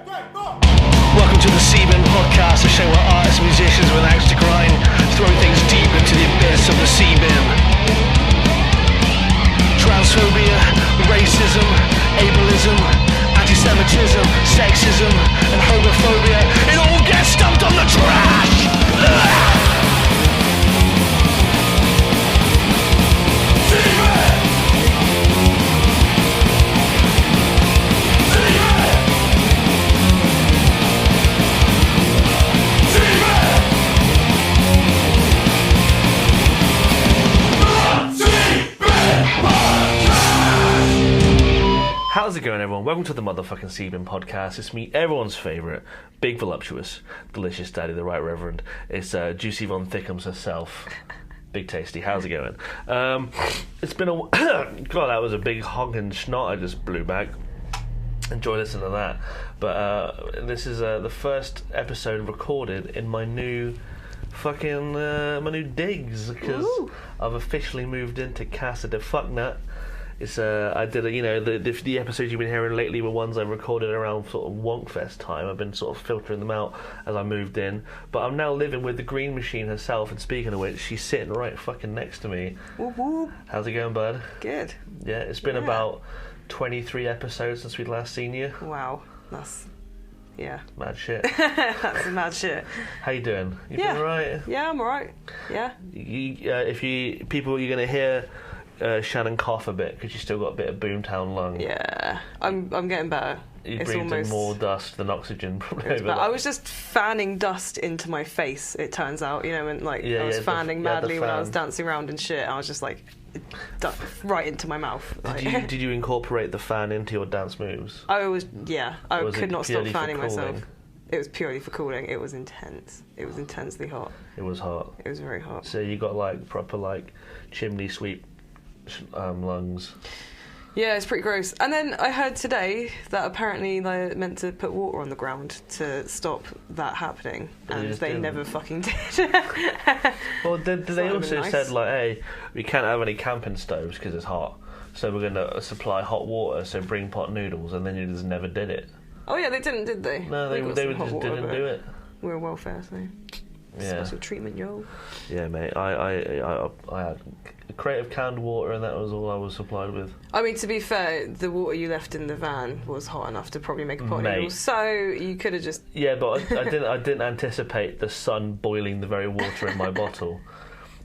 Welcome to the Seaman Podcast, a show where artists and musicians with an axe to grind throw things deep into the abyss of the Seaman. Transphobia, racism, ableism, anti-Semitism, sexism, and homophobia, it all gets dumped on the trash! How's it going, everyone? Welcome to the motherfucking Seaman Podcast. It's me, everyone's favourite, big, voluptuous, delicious daddy, the Right Reverend. It's Juicy Von Thickums herself. Big Tasty. How's it going? It's been a... God, that was a big honking snot I just blew back. Enjoy listening to that. But this is the first episode recorded in my new... my new digs, because I've officially moved into Casa de Fucknut. It's I did the episodes you've been hearing lately were ones I recorded around sort of Wonkfest time. I've been sort of filtering them out as I moved in, but I'm now living with the Green Machine herself. And speaking of which, she's sitting right fucking next to me. Whoop, whoop. How's it going, bud? Good. Yeah, it's been about 23 episodes since we'd last seen you. Wow, that's mad shit. that's mad shit. How you doing? You doing alright? Yeah, I'm alright. Yeah. You're gonna hear. Shannon cough a bit because you still got a bit of boomtown lung. Yeah, I'm getting better. You breathed in more dust than oxygen probably. I was just fanning dust into my face, it turns out, and I was fanning madly when I was dancing around and shit. I was just like right into my mouth. Did you incorporate the fan into your dance moves? I could not stop fanning myself. It was purely for cooling. It was intense. It was intensely hot. It was hot. It was very hot. So you got like proper chimney sweep lungs. Yeah, it's pretty gross. And then I heard today that apparently they're meant to put water on the ground to stop that happening, and they never fucking did. Well, they also said hey, we can't have any camping stoves because it's hot, so we're going to supply hot water, so bring pot noodles, and then you just never did it. Oh yeah, they didn't, did they? No, they just didn't do it. We're welfare, so special treatment, yo. Yeah, mate. I had creative canned water, and that was all I was supplied with. I mean, to be fair, the water you left in the van was hot enough to probably make a pot noodle, so you could have just... Yeah, but I didn't anticipate the sun boiling the very water in my bottle.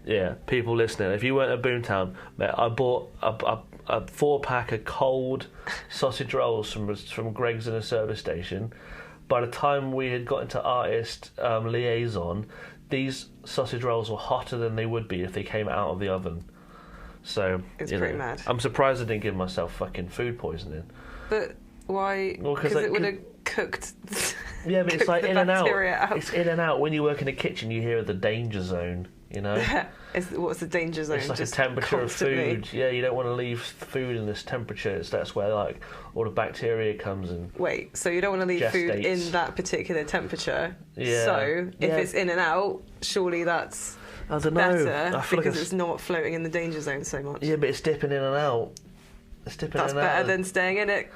Yeah, people listening, if you weren't at Boomtown, mate, I bought a 4-pack of cold sausage rolls from Greg's in a service station. By the time we had got into artist liaison, these sausage rolls were hotter than they would be if they came out of the oven. So it's pretty mad. I'm surprised I didn't give myself fucking food poisoning. But why? Because it would have cooked. Yeah, but it's like in and out. It's in and out. When you work in a kitchen, you hear the danger zone. What's the danger zone? It's like just a temperature constantly. Of food. Yeah, you don't want to leave food in this temperature. That's where all the bacteria comes in. Wait, so you don't want to leave food in that particular temperature? Yeah. So if it's in and out, surely that's better because it's not floating in the danger zone so much. Yeah, but it's dipping in and out. That's better than staying in it.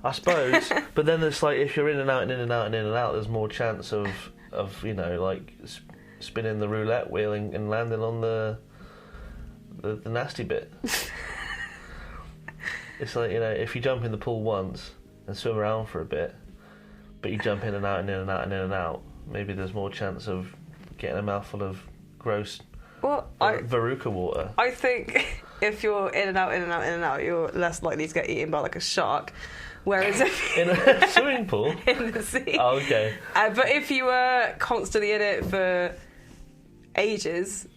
I suppose. But then it's like if you're in and out and in and out and in and out, there's more chance of spinning the roulette wheel and landing on the nasty bit. It's like, if you jump in the pool once and swim around for a bit, but you jump in and out and in and out and in and out, maybe there's more chance of getting a mouthful of gross Veruca water. I think if you're in and out, in and out, in and out, you're less likely to get eaten by a shark. Whereas if in a swimming pool? In the sea. Oh, okay. But if you were constantly in it for ages,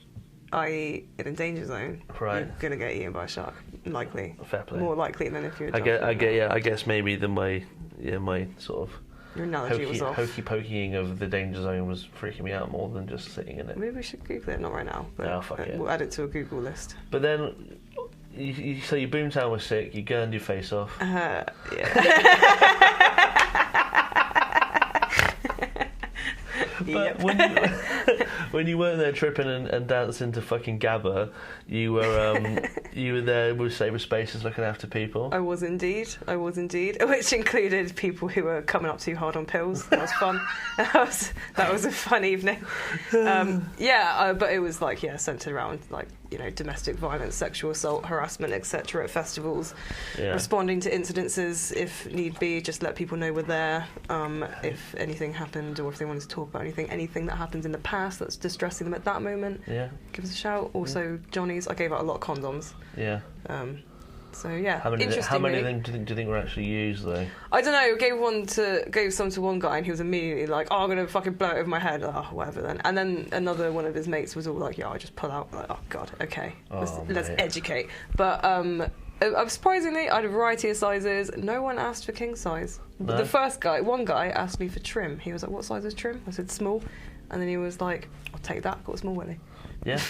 i.e. in a danger zone, right, you're going to get eaten by a shark, likely. Fair play. More likely than if you're I guess maybe my sort of your analogy was off. Hokey pokeying of the danger zone was freaking me out more than just sitting in it. Maybe we should Google it, not right now, but no, fuck it. We'll add it to a Google list. But then so your Boomtown was sick, you gurned your face off. Yeah. But when you weren't there tripping and dancing to fucking Gabba, you were You were there with Sabre Spaces looking after people. I was indeed, which included people who were coming up too hard on pills. That was fun. that was a fun evening. But it was like centered around like domestic violence, sexual assault, harassment, etc. at festivals. Yeah. Responding to incidences if need be, just let people know we're there. If anything happened or if they wanted to talk about anything that happens in the past that's distressing them at that moment, give us a shout. Also, Johnny's. I gave out a lot of condoms. Yeah. So yeah. How many of them do you think were actually used though? I don't know. Gave some to one guy, and he was immediately like, "Oh, I'm gonna fucking blow it over my head." Oh, whatever then. And then another one of his mates was all like, "Yeah, I just pull out." Like, oh god, okay, let's educate. But surprisingly, I had a variety of sizes. No one asked for king size. No? The one guy asked me for trim. He was like, "What size is trim?" I said small, and then he was like, "I'll take that. Got a small willy." Yeah.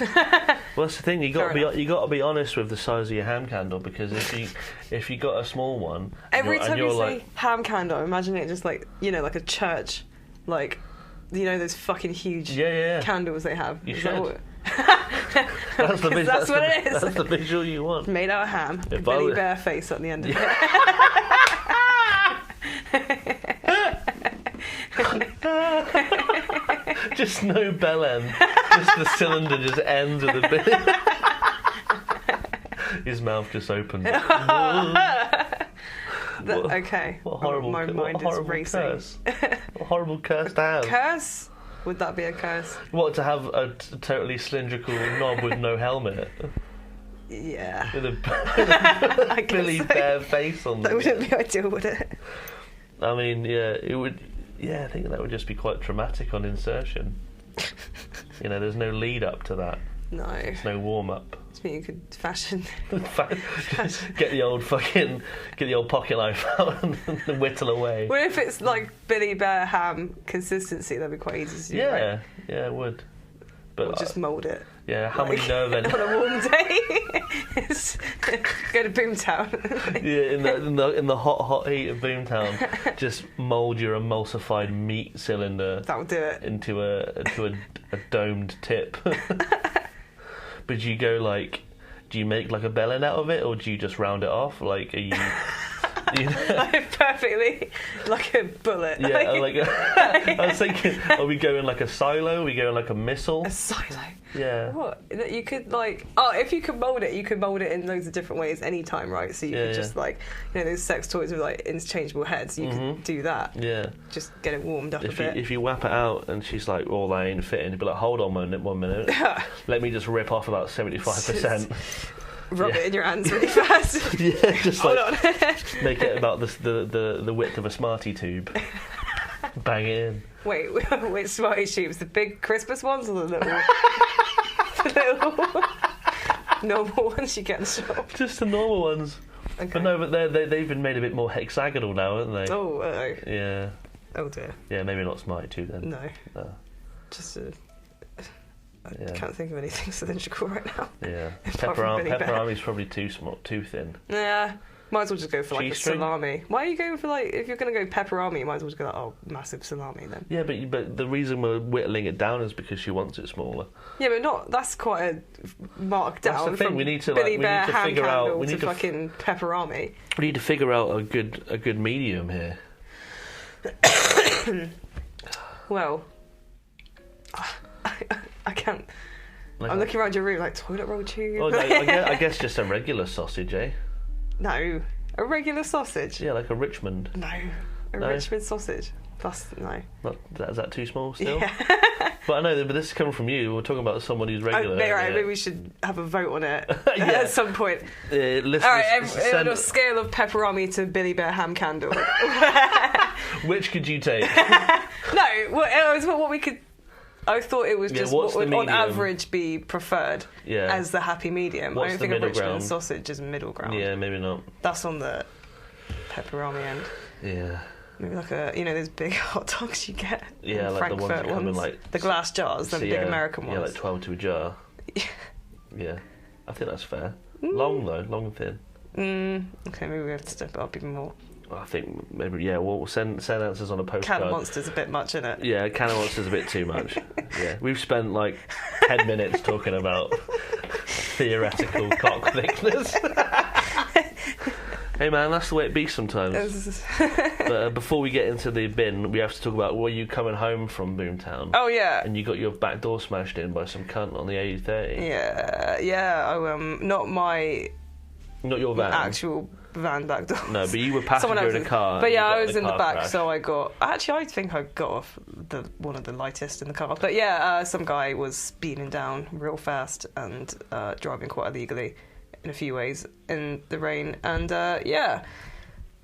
Well, that's the thing. You got to be honest with the size of your ham candle, because if you got a small one, every time you say ham candle, imagine it just like like a church, like those fucking huge candles they have. You should. That's what it is. That's the visual you want. Made out of ham. Billy Bear face at the end of it. Just no bell end. Just the cylinder just ends with a bit. His mouth just opens. Okay. What horrible, my mind is racing. Curse. What horrible curse to have. Curse? Would that be a curse? What, to have a totally cylindrical knob with no helmet? Yeah. With a Billy Bear face on that them. That wouldn't be ideal, would it? I mean, yeah, it would. Yeah, I think that would just be quite traumatic on insertion. There's no lead up to that. No. There's no warm up. I mean, you could fashion. Get the old pocket knife out and whittle away. Well, if it's like Billy Bear ham consistency, that'd be quite easy to do. Yeah, right? Yeah, it would. But or just mould it. Yeah, how many nerve endings on a warm day? Go to Boomtown. in the hot heat of Boomtown, just mould your emulsified meat cylinder. That would do it into a domed tip. But do you go do you make like a bell end out of it, or do you just round it off? Like, are you? Perfectly like a bullet. Yeah, I was thinking, are we going like a silo? Are we going like a missile? A silo? Yeah. What? You could if you could mould it, you could mould it in loads of different ways anytime, right? So you could just those sex toys with like interchangeable heads, you could do that. Yeah. Just get it warmed up a bit. If you whap it out and she's like, "Oh, that ain't fitting," you'd be like, "Hold on one minute. Let me just rip off about 75%. Rub it in your hands really fast. Yeah, just make it about the width of a Smartie tube. Bang it in. Wait, which Smartie tubes? The big Christmas ones or the little normal ones you get in the shop? Just the normal ones. Okay. But no, they've been made a bit more hexagonal now, haven't they? Oh, yeah. Oh dear. Yeah, maybe not Smartie tube then. No. Just I can't think of anything cylindrical right now. Yeah. Pepperami's probably too small, too thin. Yeah. Might as well just go for like a salami. Why are you going for if you're going to go pepperami, you might as well just go massive salami then. Yeah, but the reason we're whittling it down is because she wants it smaller. Yeah, but that's quite a mark down. That's the thing. We need to Billy Bear ham figure out. We need to fucking pepperami. We need to figure out a good medium here. Well, I can't. I'm looking around your room like toilet roll tube. Oh, no, I guess just a regular sausage, eh? No, a regular sausage. Yeah, like a Richmond. No, Richmond sausage. Plus, no. Is that too small still? Yeah. But I know, but this is coming from you. We're talking about someone who's regular. Maybe we should have a vote on it at some point. All right, on a scale of pepperami to Billy Bear ham candle. Which could you take? No, it was what we could. I thought it was just what would on average be preferred as the happy medium. What's I don't think a Richmond ground? Sausage is middle ground. Yeah, maybe not. That's on the pepperami end. Yeah. Maybe like those big hot dogs you get. Yeah, like Frankfurt the ones that come in the glass jars, the big American ones. Yeah, like 12 to a jar. Yeah, I think that's fair. Long though, long and thin. Okay, maybe we have to step it up even more. I think maybe we'll send answers on a postcard. Can of Monster's a bit much, isn't it? Yeah, Can of Monster's a bit too much. Yeah, we've spent like 10 minutes talking about theoretical cock thickness. Hey man, that's the way it be sometimes. But before we get into the bin, we have to talk about were you coming home from Boomtown? Oh yeah. And you got your back door smashed in by some cunt on the A30. Yeah. Not your van. Actual van back door. No, but you were passenger in a car. But yeah, I was in the back, crash. so I think I got off one of the lightest in the car. But yeah, some guy was speeding down real fast and driving quite illegally in a few ways in the rain, and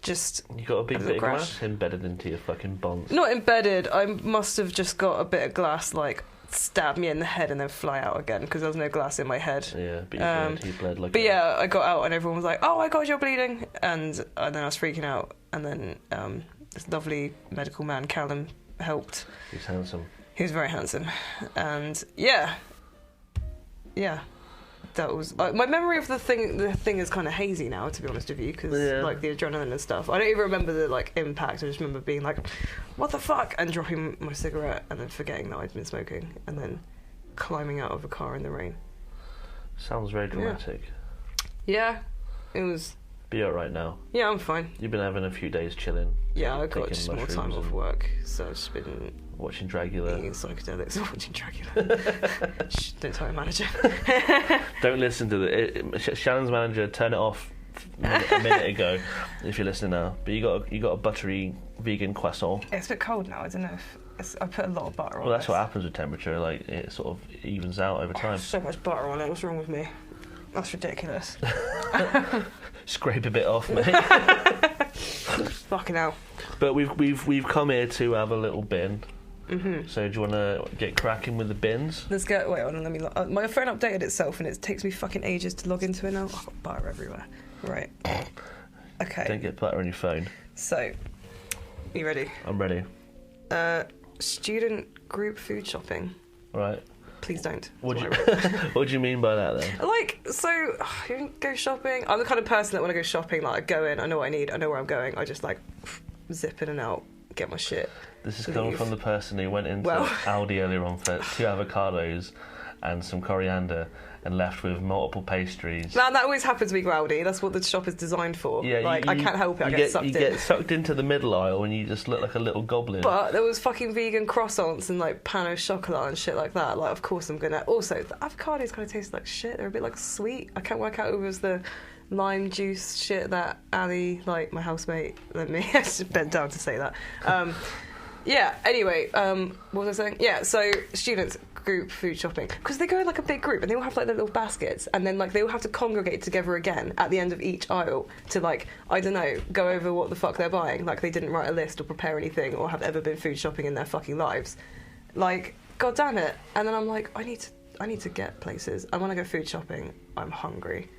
just you got a big bit of crash. glass embedded into your fucking bonds. Not embedded. I must have just got a bit of glass like stab me in the head and then fly out again because there was no glass in my head. Yeah, but you bled like. But yeah, I got out and everyone was like, "Oh my god, you're bleeding!" And then I was freaking out, and then this lovely medical man, Callum, helped. He's handsome. He was very handsome, and yeah. That was my memory of the thing. The thing is kind of hazy now, to be honest with you, because like the adrenaline and stuff. I don't even remember the like impact. I just remember being like, "What the fuck?" and dropping my cigarette, and then forgetting that I'd been smoking, and then climbing out of a car in the rain. Sounds very dramatic. Yeah, it was. Be alright now. Yeah, I'm fine. You've been having a few days chilling. Yeah, I got just more time off work, so I've just been watching Dragula. Eating psychedelics and watching Dragula. Shh, don't tell my manager. Don't listen to Shannon's manager. Turn it off a minute ago if you're listening now. But you got a buttery vegan croissant. It's a bit cold now. I don't know if I put a lot of butter on. Well, that's what happens with temperature. Like it sort of evens out over time. So much butter on it. What's wrong with me? That's ridiculous. Scrape a bit off, mate. Fucking hell. But we've come here to have a little bin. Mm-hmm. So do you want to get cracking with the bins? Let's go. Wait, hold on. Let me. My phone updated itself, and it takes me fucking ages to log into it now. I've got butter everywhere. Right. Okay. Don't get butter on your phone. So, you ready? I'm ready. Student group food shopping. Right. Please don't. What do you mean by that then? Like, so you go shopping. I'm the kind of person that when I go shopping, like I go in, I know what I need, I know where I'm going. I just like zip in and out, get my shit. This is coming from the person who went into Aldi earlier on for 2 avocados and some coriander and left with multiple pastries. Man, that always happens with Aldi. That's what the shop is designed for. Yeah, I can't help it. I get sucked in. You get sucked into the middle aisle and you just look like a little goblin. But there was fucking vegan croissants and like pan au chocolat and shit like that. Like, of course I'm gonna. Also, the avocados kind of taste like shit. They're a bit like sweet. I can't work out if it was the lime juice shit that Ali, like my housemate, let me. I just bent down to say that. Yeah. Anyway, what was I saying? Yeah. So students group food shopping because they go in like a big group and they all have like their little baskets and then like they all have to congregate together again at the end of each aisle to like I don't know go over what the fuck they're buying. Like they didn't write a list or prepare anything or have ever been food shopping in their fucking lives. Like god damn it. And then I'm like I need to get places. I want to go food shopping. I'm hungry.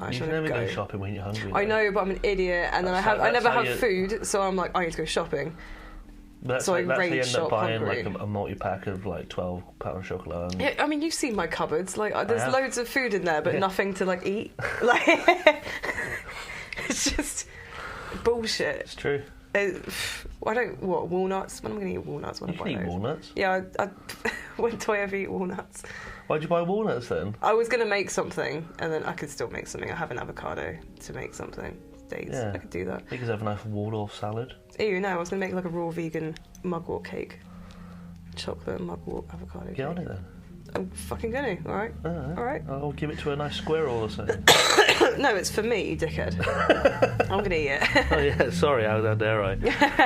I should never go shopping when you're hungry. I know, but I'm an idiot, and then I never have food, so I'm like I need to go shopping. That's so like, I rage you end shop up buying hungry. like a multi-pack of like 12 pound chocolate. Yeah, I mean you've seen my cupboards. Like there's loads of food in there, but nothing to like eat. Like it's just bullshit. It's true. Walnuts? When am I going to eat walnuts? When you can eat walnuts. Yeah, when do I ever eat walnuts? Why'd you buy walnuts then? I was going to make something, and then I could still make something. I have an avocado to make something. I could do that. You could have a nice Waldorf salad. Ew, no, I was going to make like a raw vegan mugwort cake. Chocolate mugwort avocado cake. Get on it then. I'm fucking gonna, alright? Alright. I'll give it to a nice squirrel or something. No, it's for me, you dickhead. I'm gonna eat it. Oh yeah, sorry, how dare I?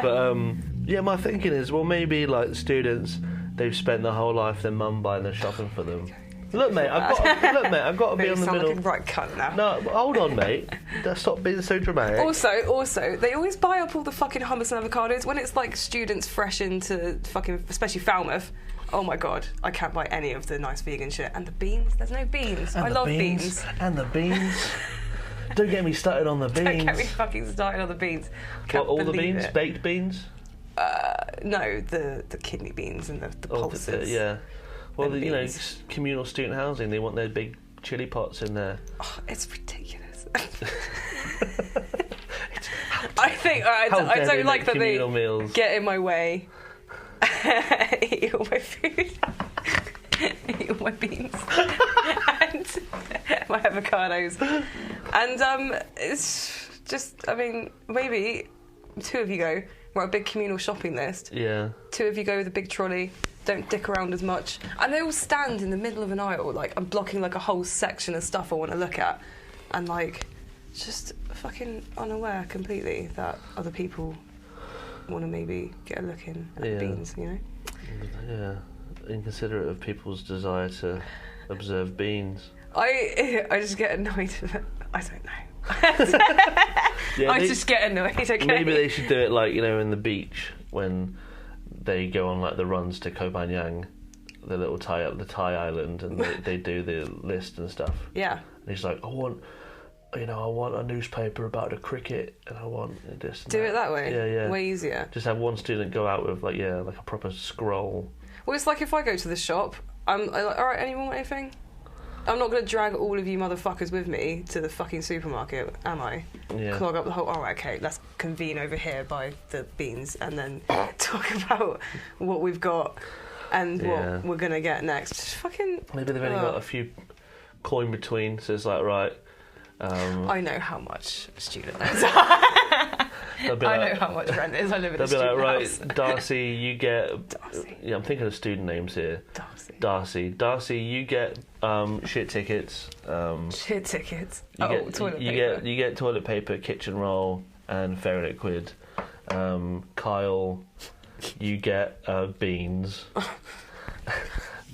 But yeah, my thinking is, well, maybe like students, they've spent their whole life their mum buying their shopping for them. Look, mate, I've got to be on the middle. Like a right cunt now. No, hold on, mate. Stop being so dramatic. Also, they always buy up all the fucking hummus and avocados when it's like students fresh into fucking, especially Falmouth. Oh my god, I can't buy any of the nice vegan shit. And the beans, there's no beans. I love beans. And the beans. Don't get me started on the beans. Don't get me fucking started on the beans. What, all the beans? It. Baked beans? No, the kidney beans and the pulses. Yeah. Well, communal student housing, they want their big chili pots in there. Oh, it's ridiculous. I think, I don't like that they meals. Get in my way. Eat all my food. Eat all my beans. my avocados. And it's just, I mean, maybe 2 of you go. We're a big communal shopping list. Yeah. 2 of you go with a big trolley. Don't dick around as much. And they all stand in the middle of an aisle, like, I'm blocking, like, a whole section of stuff I want to look at. And, like, just fucking unaware completely that other people want to maybe get a look in at beans, you know? Yeah. Inconsiderate of people's desire to observe beans. I just get annoyed. I don't know. I just get annoyed, okay? Maybe they should do it, like, you know, in the beach when they go on, like, the runs to Koh Phangan, the little Thai island, and they do the list and stuff. Yeah. And he's like, I want a newspaper about the cricket, and I want this and Do that. it that way? Yeah. Way easier. Just have one student go out with, like a proper scroll. Well, it's like if I go to the shop, I'm like, alright, anyone want anything? I'm not going to drag all of you motherfuckers with me to the fucking supermarket, am I? Yeah. Clog up the whole... Alright, okay, let's convene over here by the beans and then talk about what we've got and what we're going to get next. Just fucking... Maybe they've only got a few coin between, so it's like, right... I know how much a student is. I know how much rent is. I live in a student house. They'll be like, house. right, Darcy, you get... Darcy. Yeah, I'm thinking of student names here. Darcy, you get shit tickets. Shit tickets. Toilet paper. You get toilet paper, kitchen roll, and Fair Liquid. Kyle, you get beans.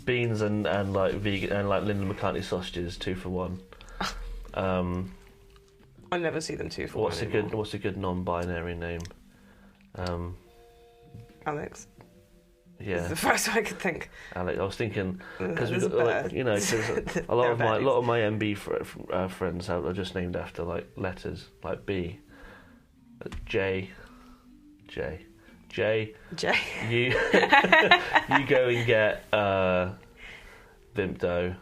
Beans and like vegan and like Lyndon McCartney sausages, 2 for 1. I never see them 2 for 1 anymore. What's a good non-binary name? Alex. Yeah, it's the first one I could think. Alex. I was thinking because we've got, like, you know, cause a lot of my MB friends are just named after like letters, like B, J. You you go and get Vimto.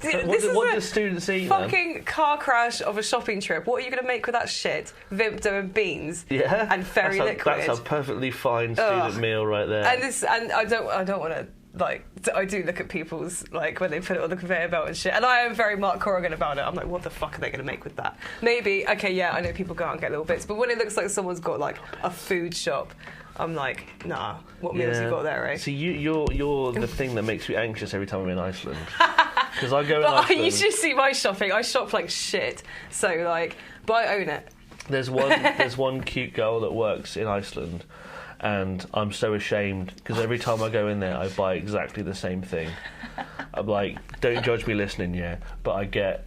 What does students eat? Fucking car crash of a shopping trip. What are you going to make with that shit? Vimto and beans. Yeah, and Fairy Liquid. That's a perfectly fine student meal right there. And I don't want to, like, I do look at people's, like, when they put it on the conveyor belt and shit, and I am very Mark Corrigan about it. I'm like, what the fuck are they going to make with that? Maybe, okay, yeah, I know people go out and get little bits, but when it looks like someone's got, like, a food shop, I'm like, nah, what meals you got there, eh? See, you're the thing that makes me anxious every time I'm in Iceland. Because I go in Iceland... you should see my shopping. I shop like shit. So, like, but I own it. There's one cute girl that works in Iceland, and I'm so ashamed because every time I go in there, I buy exactly the same thing. I'm like, don't judge me listening, yeah, but I get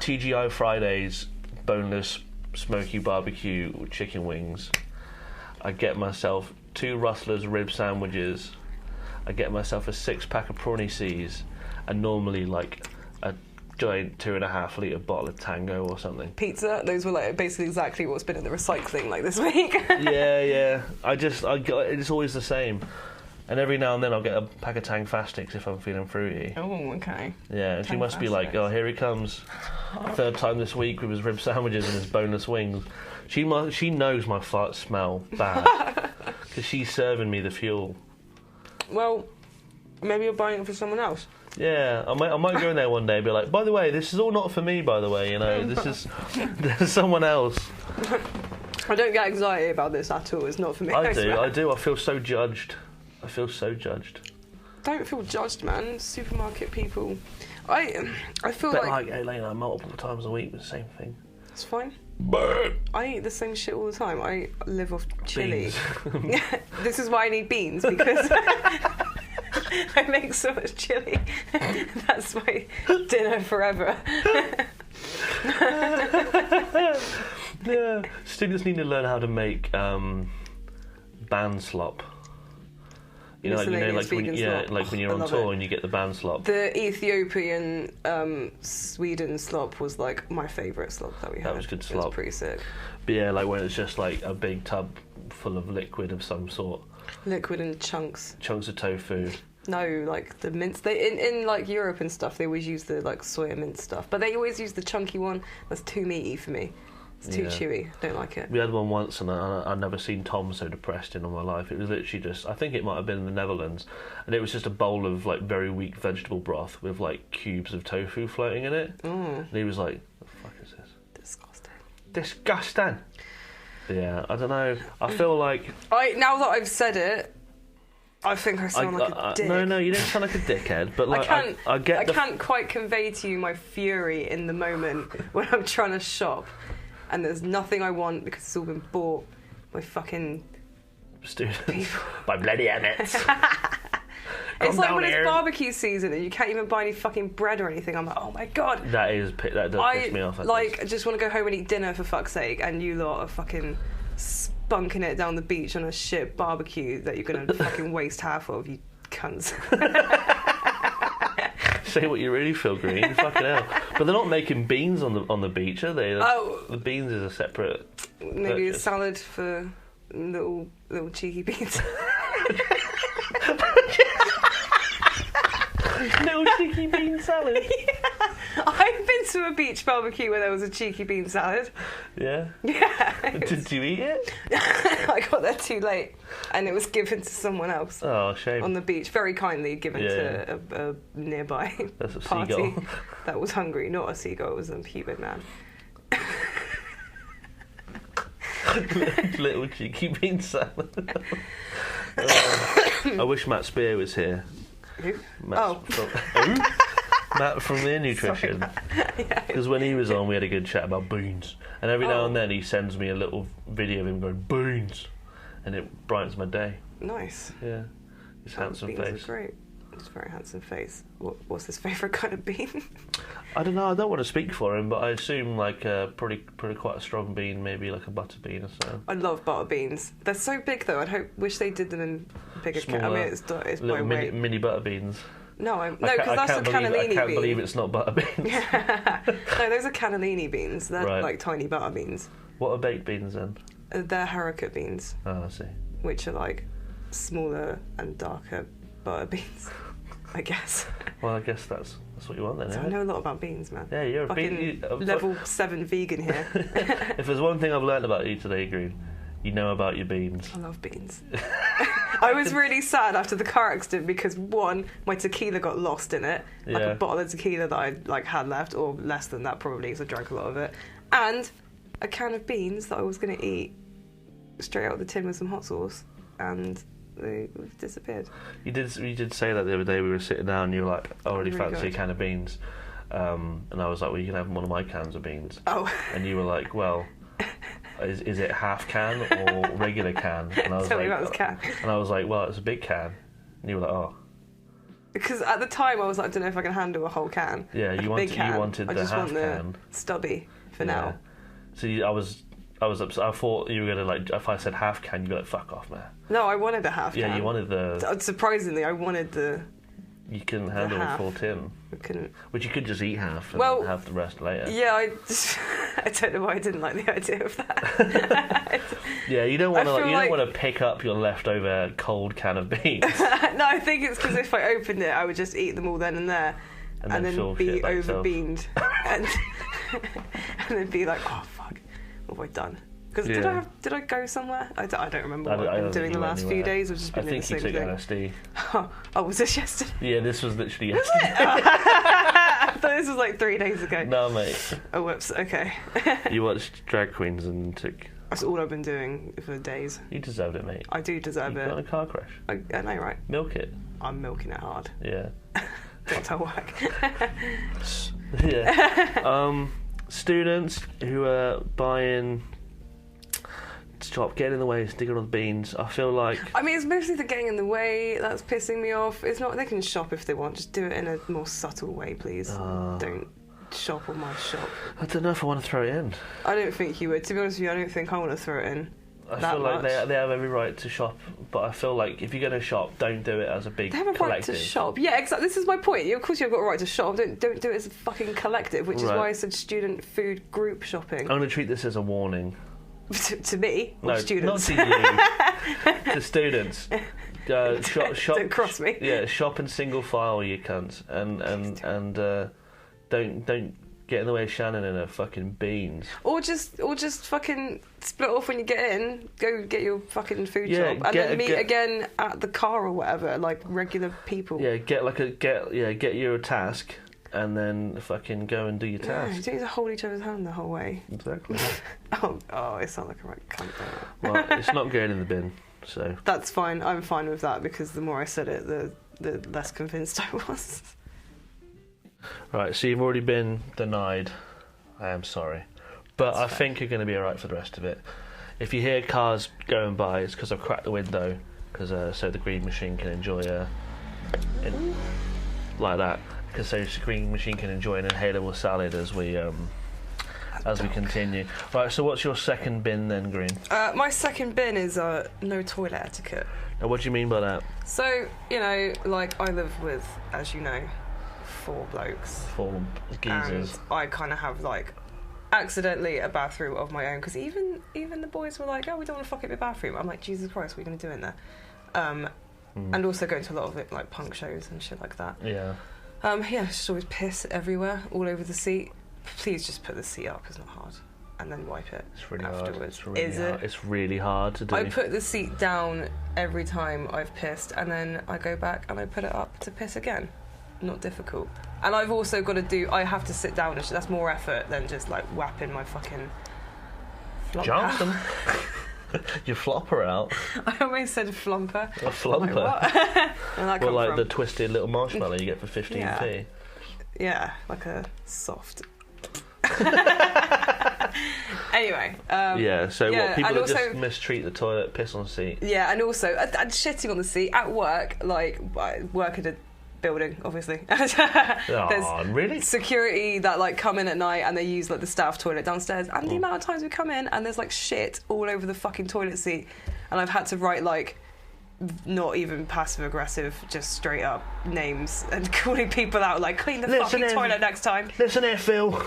TGI Fridays, boneless smoky barbecue chicken wings. I get myself 2 Rustler's rib sandwiches. I get myself a 6-pack of Prawny Seas, and normally like a giant 2.5 litre bottle of Tango or something. Pizza. Those were like basically exactly what's been in the recycling like this week. yeah. It's always the same. And every now and then I'll get a pack of Tang Fastics if I'm feeling fruity. Oh, okay. Yeah, and she must be like, oh, here he comes. 3rd time this week with his rib sandwiches and his boneless wings. She knows my farts smell bad because she's serving me the fuel. Well, maybe you're buying it for someone else. Yeah, I might go in there one day and be like, by the way, this is all not for me, by the way, you know, there's someone else. I don't get anxiety about this at all, it's not for me. I do, I feel so judged. Don't feel judged, man. Supermarket people. I feel but like Elena, multiple times a week with the same thing. It's fine. I eat the same shit all the time. I live off chili. This is why I need beans, because I make so much chili. That's my dinner forever. Yeah, students need to learn how to make band slop. You know, like when you're on tour and you get the band slop. The Ethiopian Sweden slop was like my favourite slop that we had. That was good slop. It was pretty sick. But yeah, like when it's just like a big tub full of liquid of some sort. Liquid and chunks. Chunks of tofu. No, like the mince. They in like Europe and stuff, they always use the like soya mince stuff, but they always use the chunky one. That's too meaty for me. It's too chewy. Don't like it. We had one once, and I'd never seen Tom so depressed in all my life. It was literally just, I think it might have been in the Netherlands, and it was just a bowl of like very weak vegetable broth with like cubes of tofu floating in it. And he was like, "The fuck is this? Disgusting." Yeah, I don't know. I feel like now that I've said it, I think I sound like a dick. No, you don't sound like a dickhead. But like, I can't quite convey to you my fury in the moment when I'm trying to shop, and there's nothing I want because it's all been bought by fucking students, people. by bloody Emmets. It's like when it's barbecue season and you can't even buy any fucking bread or anything. I'm like, oh my god. That does piss me off. I just want to go home and eat dinner for fuck's sake, and you lot are fucking spunking it down the beach on a shit barbecue that you're going to fucking waste half of, you cunts. Say what you really feel, Green. Fucking hell. But they're not making beans on the beach, are they? The beans is a separate maybe purchase. A salad for little cheeky beans. Little cheeky bean salad. Yeah. I've been to a beach barbecue where there was a cheeky bean salad. Yeah? Yeah. Did you eat it? I got there too late, and it was given to someone else. Oh, shame. On the beach, very kindly given to a nearby That's a party seagull. that was hungry. Not a seagull, it was a human man. Little cheeky bean salad. I wish Matt Spear was here. Who? Matt from Their Nutrition. Because when he was on, we had a good chat about beans. And every now and then he sends me a little video of him going, beans. And it brightens my day. Nice. Yeah. His handsome beans face. Are great. It's a very handsome face. What's his favourite kind of bean? I don't know. I don't want to speak for him, but I assume like probably quite a strong bean, maybe like a butter bean or so. I love butter beans. They're so big though. Wish they did them in bigger. I mean, it's by weight. Mini butter beans. No, because that's a cannellini bean. I can't believe it's not butter beans. No, those are cannellini beans. They're right. like tiny butter beans. What are baked beans then? They're haricot beans. Oh, I see. Which are like smaller and darker butter beans, I guess. Well, I guess that's what you want then. So I know a lot about beans, man. Yeah, you're a bean. Level 7 vegan here. If there's one thing I've learned about you today, Green, you know about your beans. I love beans. I was really sad after the car accident because one, my tequila got lost in it, like a bottle of tequila that I had left, or less than that probably, because I drank a lot of it, and a can of beans that I was going to eat straight out of the tin with some hot sauce, and they disappeared. You did say that the other day. We were sitting down and you were like, I already really fancy good. A can of beans, and I was like, well, you can have one of my cans of beans. Oh. And you were like, well, is it half can or regular can? And I was Tell me like, about this can. And I was like, well, it's a big can. And you were like, oh. Because at the time I was like, I don't know if I can handle a whole can. Yeah, you wanted the half can. Stubby for now. So I was upset. I thought you were gonna like, if I said half can, you'd be like, fuck off, man. No, I wanted the half can. Yeah, you wanted the. Surprisingly, I wanted the. You couldn't handle a full tin. I couldn't. Which you could just eat half and have the rest later. Yeah, I don't know why I didn't like the idea of that. Yeah, you don't want to. You don't want to pick up your leftover cold can of beans. No, I think it's because if I opened it, I would just eat them all then and there, and then be overbeamed, and then be like, oh fuck, what have I done? Because did I go somewhere? I don't remember what I've been doing the last few days. I've just been doing the same thing. I think you took LSD. Oh, was this yesterday? Yeah, this was literally yesterday. I thought this was like 3 days ago. No, mate. Oh, whoops. Okay. You watched Drag Queens and took. That's all I've been doing for days. You deserved it, mate. I do deserve it. You got in a car crash. I know, right? Milk it. I'm milking it hard. Yeah. Don't tell work. Yeah. Students who are buying. Stop getting in the way, sticking on the beans. I feel like. I mean, it's mostly the getting in the way that's pissing me off. It's not. They can shop if they want. Just do it in a more subtle way, please. Don't shop on my shop. I don't know if I want to throw it in. I don't think you would. To be honest with you, I don't think I want to throw it in. I feel like they have every right to shop, but I feel like if you're going to shop, don't do it as a big collective. They have a right to shop. Yeah, exactly. This is my point. Of course, you've got a right to shop. Don't do it as a fucking collective, which is why I said student food group shopping. I'm going to treat this as a warning. To me or students? Not to you. To students. Shop. Don't cross me. Yeah, shop in single file, you cunts, and don't Get in the way of Shannon and her fucking beans. Or just fucking split off when you get in. Go get your fucking food Yeah, job, and then meet again at the car or whatever, like regular people. Yeah, get you a task, and then fucking go and do your task. You don't need to hold each other's hand the whole way. Exactly. oh, it sounds like a right cunt. Well, it's not going in the bin, so that's fine. I'm fine with that because the more I said it, the less convinced I was. Right, so you've already been denied. I am sorry. But I think you're going to be alright for the rest of it. If you hear cars going by, it's because I've cracked the window, so the green machine can enjoy like that. Because so the green machine can enjoy an inhalable salad as we continue. Right, so what's your second bin then, Green? My second bin is no toilet etiquette. Now, what do you mean by that? So, like I live with, as you know, 4 blokes. 4 geezers. And I kind of have, like, accidentally a bathroom of my own, because even the boys were like, oh, we don't want to fuck up your bathroom. I'm like, Jesus Christ, what are you going to do in there? And also going to a lot of it, like punk shows and shit like that. Yeah. Just always piss everywhere, all over the seat. Please just put the seat up, it's not hard. And then wipe it it's really afterwards. Hard. It's really hard to do. I put the seat down every time I've pissed, and then I go back and I put it up to piss again. Not difficult. And I've also got to I have to sit down, and that's more effort than just like whapping my fucking flop Johnson. Your flopper out. I almost said flumper. A flumper? Like, well, like the twisted little marshmallow you get for 15p. Yeah, like a soft. Anyway. What people also, just mistreat the toilet, piss on the seat. Yeah, and also and shitting on the seat at work. Like, I work at a building, obviously. There's really? security that like come in at night and they use like the staff toilet downstairs. And the amount of times we come in and there's like shit all over the fucking toilet seat, and I've had to write like not even passive aggressive, just straight up names and calling people out like clean the fucking toilet next time. Listen here, Phil.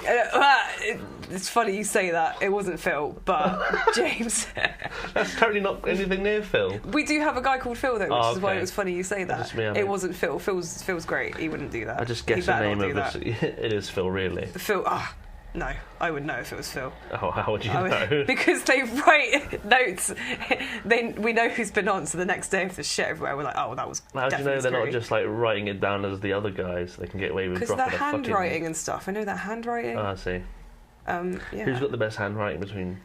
It's funny you say that. It wasn't Phil, but James. That's totally not anything near Phil. We do have a guy called Phil though, which is why it was funny you say that. It wasn't Phil. Phil's great. He wouldn't do that. I just guessed the name of it. It is Phil, really. Phil. No, I would know if it was Phil. Oh, how would you know? Because they write notes. We know who's been on, so the next day if there's shit everywhere, we're like, oh, that was How do you know they're not just like writing it down as the other guys? They can get away with dropping because they're a fucking... handwriting and stuff. I know that handwriting. Oh, I see. Yeah. Who's got the best handwriting between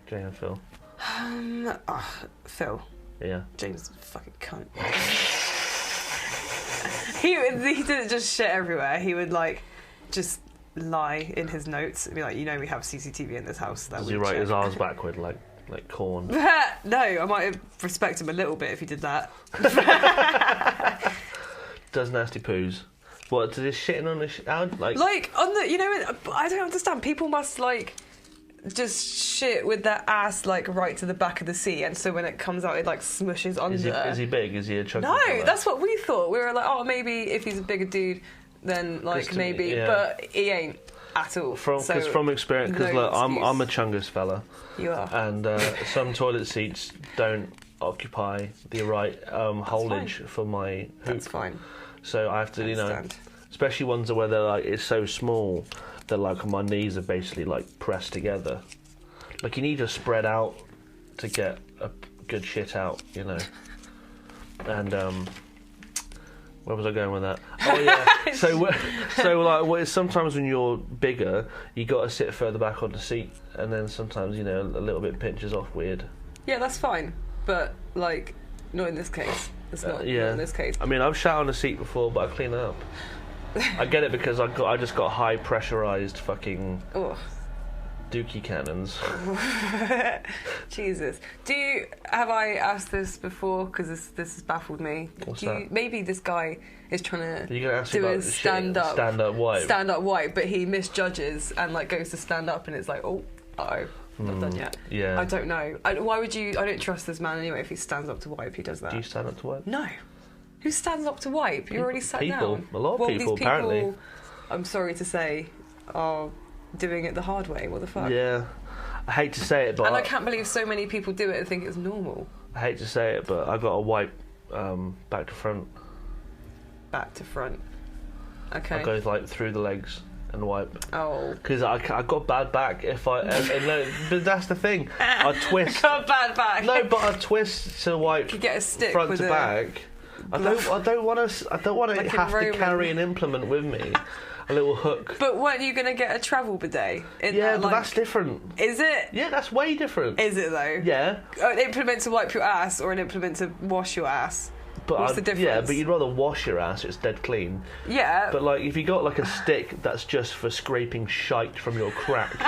Jay and Phil? Phil. Yeah. James is a fucking cunt. He didn't just shit everywhere. He would like just lie in his notes and be like, we have CCTV in this house. Does he write his arms backward like corn? No, I might respect him a little bit if he did that. Does nasty poos. What, does this shitting on the like on the I don't understand. People must like just shit with their ass like right to the back of the seat, and so when it comes out it like smushes under. Is he big? Is he a chunky No, fella? that's what we thought. We were like, oh, maybe if he's a bigger dude then like maybe, yeah. But he ain't at all. Because from experience, because look, I'm a chungus fella. You are. And some toilet seats don't occupy the right holdage for my hoop. That's fine. So I have to, especially ones where they're like, it's so small that like my knees are basically like pressed together. Like you need to spread out to get a good shit out, And where was I going with that? Oh yeah. so sometimes when you're bigger, you got to sit further back on the seat, and then sometimes a little bit pinches off weird. Yeah, that's fine, but like not in this case. It's not in this case. I mean, I've shat on a seat before, but I clean it up. I get it because I just got high pressurized fucking dookie cannons. Jesus. Have I asked this before? Because this has baffled me. Maybe this guy is trying to do a stand up wipe, but he misjudges and like goes to stand up, and it's like, not done yet. Yeah. I don't know. Why would you? I don't trust this man anyway. If he stands up to wipe, he does that. Do you stand up to wipe? No. Who stands up to wipe? You're already sat down. A lot of people, apparently. I'm sorry to say, are doing it the hard way. What the fuck? Yeah. I hate to say it, but... And I can't believe so many people do it and think it's normal. I hate to say it, but I got a wipe back to front. Back to front. Okay. I go like through the legs. and wipe. Oh. Because I got bad back if I... no, but that's the thing. I twist... Got bad back. No, but I twist to wipe you get a stick front with to back. I don't want to Like have to carry an implement with me. A little hook. But weren't you going to get a travel bidet? Yeah, but that's different. Is it? Yeah, that's way different. Is it though? Yeah. An implement to wipe your ass or an implement to wash your ass? But what's the difference? Yeah, but you'd rather wash your ass, it's dead clean. Yeah. But like, if you got like a stick that's just for scraping shite from your crack,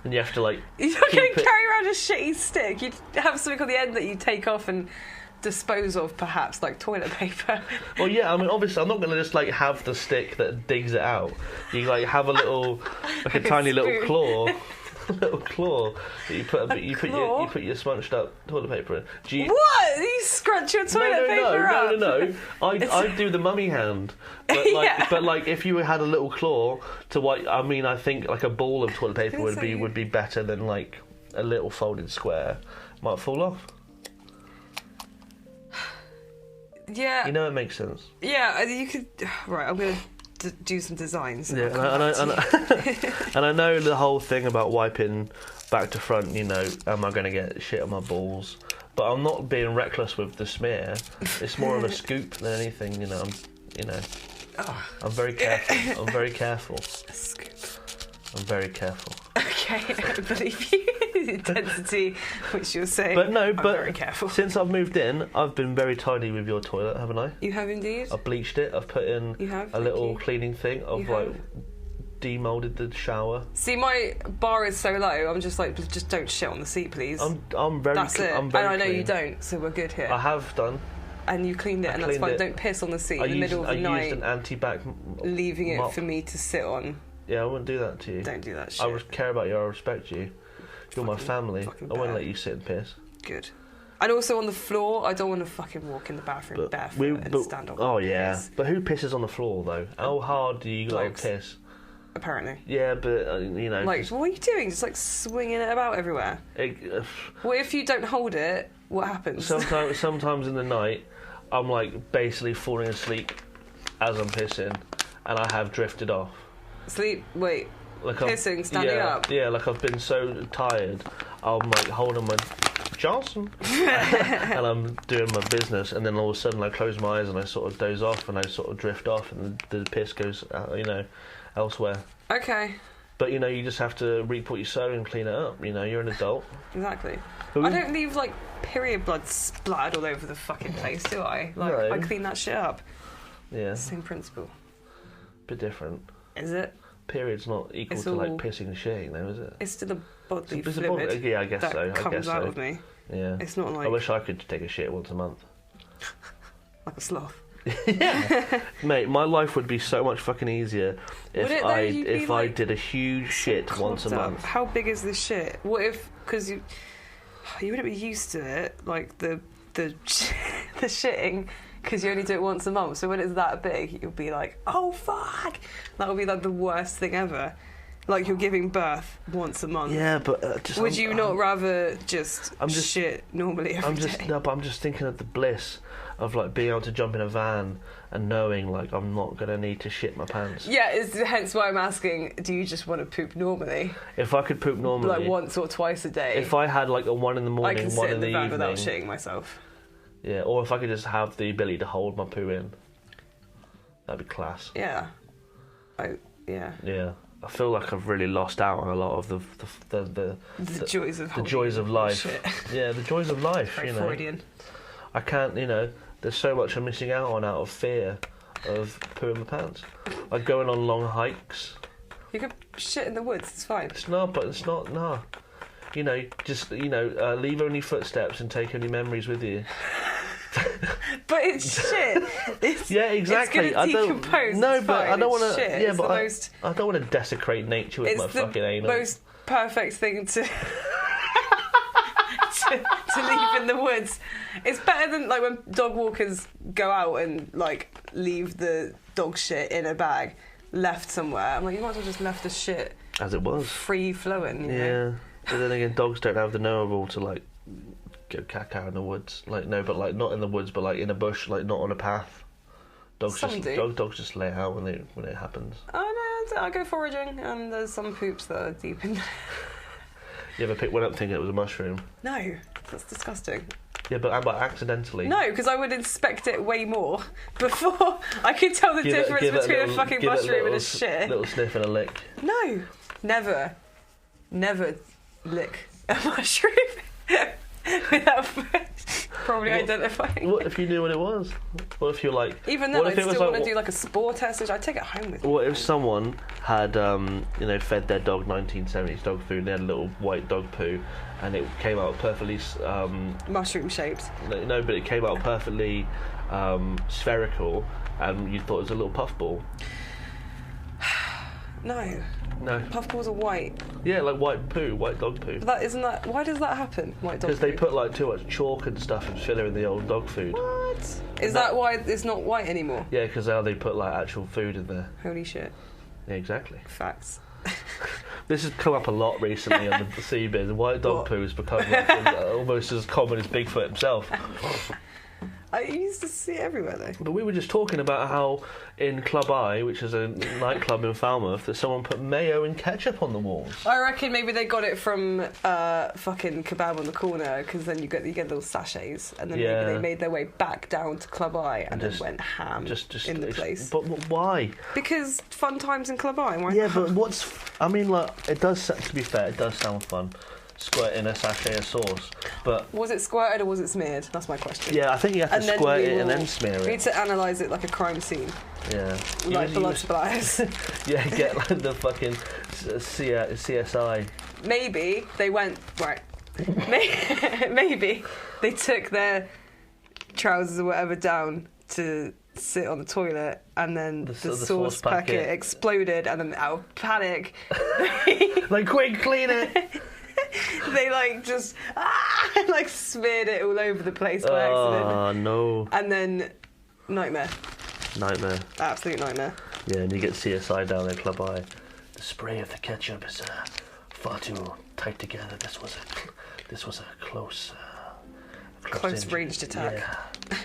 and you have to like... You're not going to carry around a shitty stick. You'd have something on the end that you take off and dispose of, perhaps, like toilet paper. Well, yeah, I mean, obviously, I'm not going to just like have the stick that digs it out. You like have a little, like a tiny little claw, a little claw that you put your smunched up toilet paper in. What? You scrunch your toilet paper up? No. I do the mummy hand, but like, but like if you had a little claw to wipe, I mean, I think like a ball of toilet paper would be better than like a little folded square. Might fall off. Yeah. You know it makes sense. Yeah, you could... Right, I'm going to do some designs. Yeah, and I know the whole thing about wiping back to front, you know, am I going to get shit on my balls? But I'm not being reckless with the smear. It's more of a scoop than anything, you know. I'm very careful. I'm very careful. A scoop. I'm very careful. Okay, I believe you. The intensity which you're saying. But no, I'm very careful. Since I've moved in, I've been very tidy with your toilet, haven't I? You have indeed. I've bleached it. I've put in a little cleaning thing. I've like demolded the shower. See, my bar is so low. I'm just like, just don't shit on the seat, please. I'm very. That's it. I'm very and I know clean. you don't, so we're good here. I have done. And you cleaned it, and that's fine. Don't piss on the seat in the middle of the night. I used an anti-bac leaving it mop. for me to sit on. Yeah, I wouldn't do that to you. Don't do that shit. I care about you. I respect you. You're my family. I won't let you sit and piss. Good. And also on the floor, I don't want to fucking walk in the bathroom barefoot and stand on. Oh yeah, piss. but who pisses on the floor though? How hard do you like piss? Apparently. Yeah, but you know. Like, what are you doing? Just like swinging it about everywhere. What if you don't hold it? What happens? Sometimes in the night, I'm like basically falling asleep as I'm pissing, and I have drifted off. Sleep. Wait. Like pissing, standing up. Yeah, like I've been so tired, I'm like holding my Johnson, and I'm doing my business, and then all of a sudden I close my eyes and I sort of doze off and I sort of drift off, and the piss goes, you know, elsewhere. Okay. But you know, you just have to reap what you sow and clean it up. You know, you're an adult. Exactly. I don't leave like period blood splattered all over the fucking place, do I? Like, no. I clean that shit up. Yeah. Same principle. Bit different. Is it? Period's not equal to like pissing and shitting, though, is it? It's still a bodily fluid. Yeah, I guess that so. comes out of me. Yeah. It's not like. I wish I could take a shit once a month. Like a sloth. Yeah. Mate, my life would be so much fucking easier if I did a huge shit once a month. How big is this shit? What if, because you wouldn't be used to it, like the shitting, because you only do it once a month. So when it's that big, you'll be like, oh fuck, that would be like the worst thing ever. Like you're giving birth once a month. Yeah, but would you not rather just shit normally every day? No, but I'm just thinking of the bliss of like being able to jump in a van and knowing like I'm not gonna need to shit my pants. Yeah, hence why I'm asking, do you just want to poop normally? If I could poop normally, like once or twice a day. If I had like a 1 in the morning, I can one sit in the van evening, without shitting myself. Yeah, or if I could just have the ability to hold my poo in, that'd be class. Yeah. Yeah. I feel like I've really lost out on a lot of the joys of life. Shit. Yeah, the joys of life. Very you know, Freudian. I can't. You know, there's so much I'm missing out on out of fear of pooing my pants. Like going on long hikes. You could shit in the woods. It's fine. It's not. You know, just leave only footsteps and take only memories with you. But it's shit. Yeah, exactly. It's gonna decompose. No, but I don't want to. Yeah, but I don't want to desecrate nature with my fucking anal. It's the most perfect thing to leave in the woods. It's better than like when dog walkers go out and like leave the dog shit in a bag left somewhere. I'm like, you might as well just left the shit as it was, free flowing. You yeah, know? But then again, dogs don't have the know-how to like go caca in the woods. Like no, but like not in the woods, but like in a bush, like not on a path. Dogs just lay out when it happens. Oh I go foraging, and there's some poops that are deep in there. You ever pick one up thinking it was a mushroom? No, that's disgusting. Yeah, but accidentally. No, because I would inspect it way more before I could tell the difference between a fucking mushroom and a shit. Little sniff and a lick. No, never lick a mushroom without first probably identifying. What if you knew what it was? What if you're like? Even then, I'd still want to do like a spore test, which I'd take it home with me. What if someone had, fed their dog 1970s dog food, and they had a little white dog poo, and it came out perfectly... mushroom shaped. No, but it came out perfectly spherical, and you thought it was a little puffball. No. Puffballs are white. Yeah, like white dog poo. But why does that happen? White dog poo. Because they put like too much chalk and stuff and filler in the old dog food. What? Is that why it's not white anymore? Yeah, because now they put like actual food in there. Holy shit. Yeah, exactly. Facts. This has come up a lot recently on the sea bin. White dog poo has become like, almost as common as Bigfoot himself. I used to see it everywhere though. But we were just talking about how in Club I, which is a nightclub in Falmouth, that someone put mayo and ketchup on the walls. I reckon maybe they got it from fucking Kebab on the corner, because then you get little sachets, and then maybe they made their way back down to Club I and then went ham in the place. But why? Because fun times in Club I. Why yeah, but it does, to be fair, it does sound fun. Squirt in a sachet of sauce, but was it squirted or was it smeared? That's my question. Yeah, I think you have to squirt it and then smear it. We need to analyse it like a crime scene. Yeah, like blood splatters. Yeah, get like the fucking CSI. Maybe they went right. Maybe they took their trousers or whatever down to sit on the toilet, and then the sauce packet exploded, and then out of panic, like quick, clean it. They just smeared it all over the place by accident. Oh no! And then nightmare. Absolute nightmare. Yeah, and you get CSI down at Club I. The spray of the ketchup is far too tight together. This was a close ranged attack. Yeah.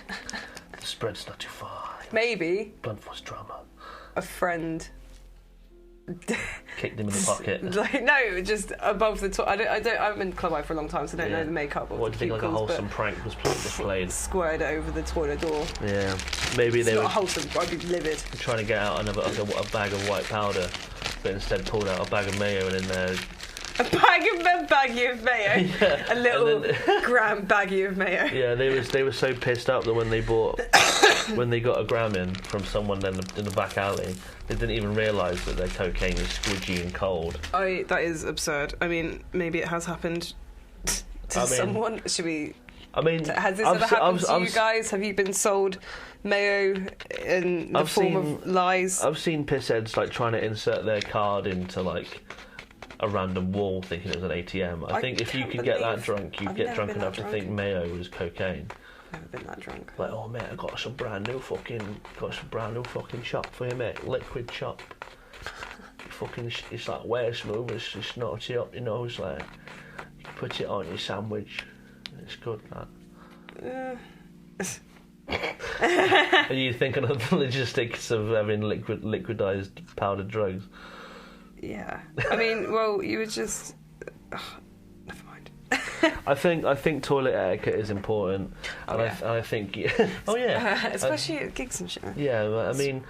The spread's not too far. Maybe blunt force trauma. A friend kicked him in the pocket. No, just above the top. I've been Club I for a long time, so I don't know the makeup. What do you think? Like a wholesome prank was played? Squared it over the toilet door. Yeah, maybe it's they were not wholesome. I'd be livid. Trying to get out a bag of white powder, but instead pulled out a bag of mayo and in there. A baggie of mayo. Yeah. A little gram baggie of mayo. Yeah, they were so pissed up that when they got a gram in from someone in the back alley, they didn't even realise that their cocaine was squidgy and cold. That is absurd. I mean, maybe it has happened to someone. Should we? Has this ever happened to you guys? Have you been sold mayo in the form of lies? I've seen pissheads trying to insert their card into a random wall thinking it was an ATM. I think if you could get that drunk, you'd get drunk enough to think mayo was cocaine. I've never been that drunk. Like, oh mate, I got some brand new fucking chop for you, mate. Liquid chop. It's like way smooth. It's not chop, it's like you put it on your sandwich. It's good, that. Are you thinking of the logistics of having liquidized powdered drugs? Yeah. I mean, well, you would just... never mind. I think toilet etiquette is important. And I think... Oh, yeah. Especially at gigs and shit. Yeah, I mean...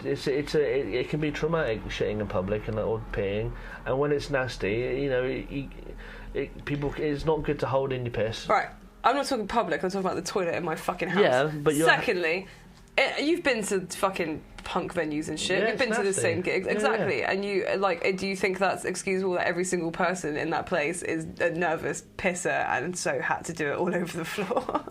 It can be traumatic shitting in public or peeing, and when it's nasty, it's not good to hold in your piss. Right, I'm not talking public. I'm talking about the toilet in my fucking house. Yeah, but secondly, you've been to fucking punk venues and shit. Yeah, You've been to the same gigs, exactly. Yeah. And you do you think that's excusable that every single person in that place is a nervous pisser and so had to do it all over the floor?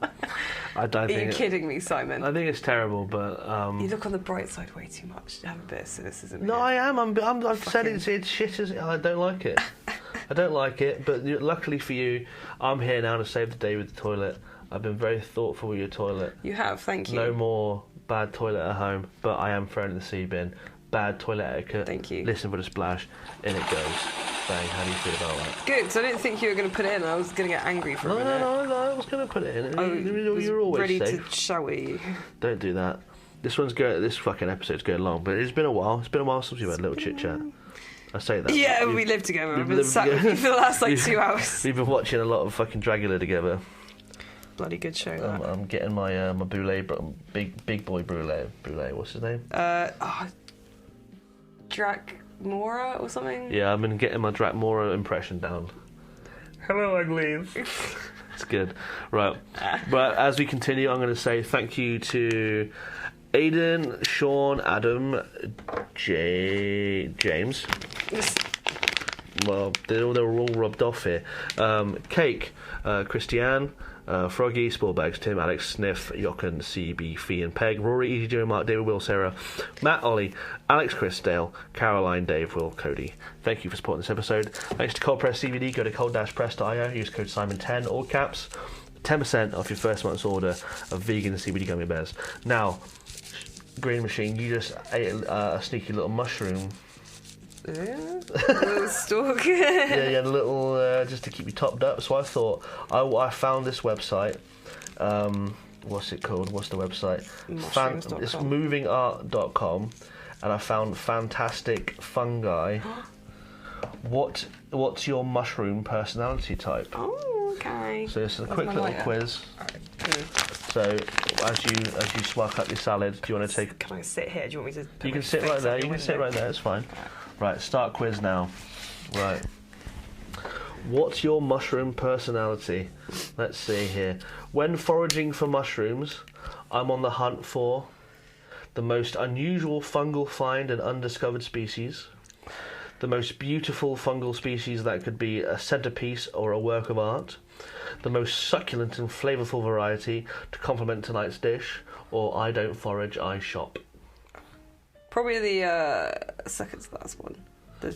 I don't think. Are you kidding me, Simon? I think it's terrible, but you look on the bright side way too much. Have a bit of cynicism. No, here. I am. I've said it's shit as I don't like it. I don't like it, but luckily for you, I'm here now to save the day with the toilet. I've been very thoughtful with your toilet. You have, thank you. No more bad toilet at home, but I am throwing it in the sea bin. Bad toilet etiquette. Thank you. Listen for the splash, in it goes. Bang, how do you feel about that? Good, so I didn't think you were going to put it in. I was going to get angry for a minute. No, I was going to put it in. You're always ready to shower you. Don't do that. This fucking episode's going long, but it's been a while. It's been a while since we've had a little chit chat. I say that. Yeah, we lived together. We've been sat with you for the last 2 hours. We've been watching a lot of fucking Dragula together. Bloody good show. That. I'm getting my my Brûlée, big boy Brûlée. What's his name? Dracmora or something. Yeah, I've been getting my Dracmora impression down. Hello, uglies. It's good. Right. But as we continue, I'm going to say thank you to Aidan, Sean, Adam, James. Well, they were all rubbed off here. Cake, Christiane, Froggy, Sportbags, Tim, Alex, Sniff, Jochen, CB, Fee and Peg, Rory, Easy Joe, Mark, David, Will, Sarah, Matt, Ollie, Alex, Chris, Dale, Caroline, Dave, Will, Cody. Thank you for supporting this episode. Thanks to Cold Press CBD. Go to cold-press.io, use code Simon10, all caps, 10% off your first month's order of vegan CBD gummy bears. Now, Green Machine, you just ate a sneaky little mushroom. Yeah, a little stalk. Yeah, a little just to keep you topped up. So I thought I found this website. What's it called? What's the website? It's movingart.com, and I found fantastic fungi. What's your mushroom personality type? Oh, okay. So it's a quick little quiz. So as you spark up your salad, do you want to take? Can I sit here? Do you want me to? You can sit right there. You can sit right there. It's fine. Right, start quiz now. Right. What's your mushroom personality? Let's see here. When foraging for mushrooms, I'm on the hunt for the most unusual fungal find and undiscovered species, the most beautiful fungal species that could be a centerpiece or a work of art, the most succulent and flavorful variety to complement tonight's dish, or I don't forage, I shop. Probably the second to last one. The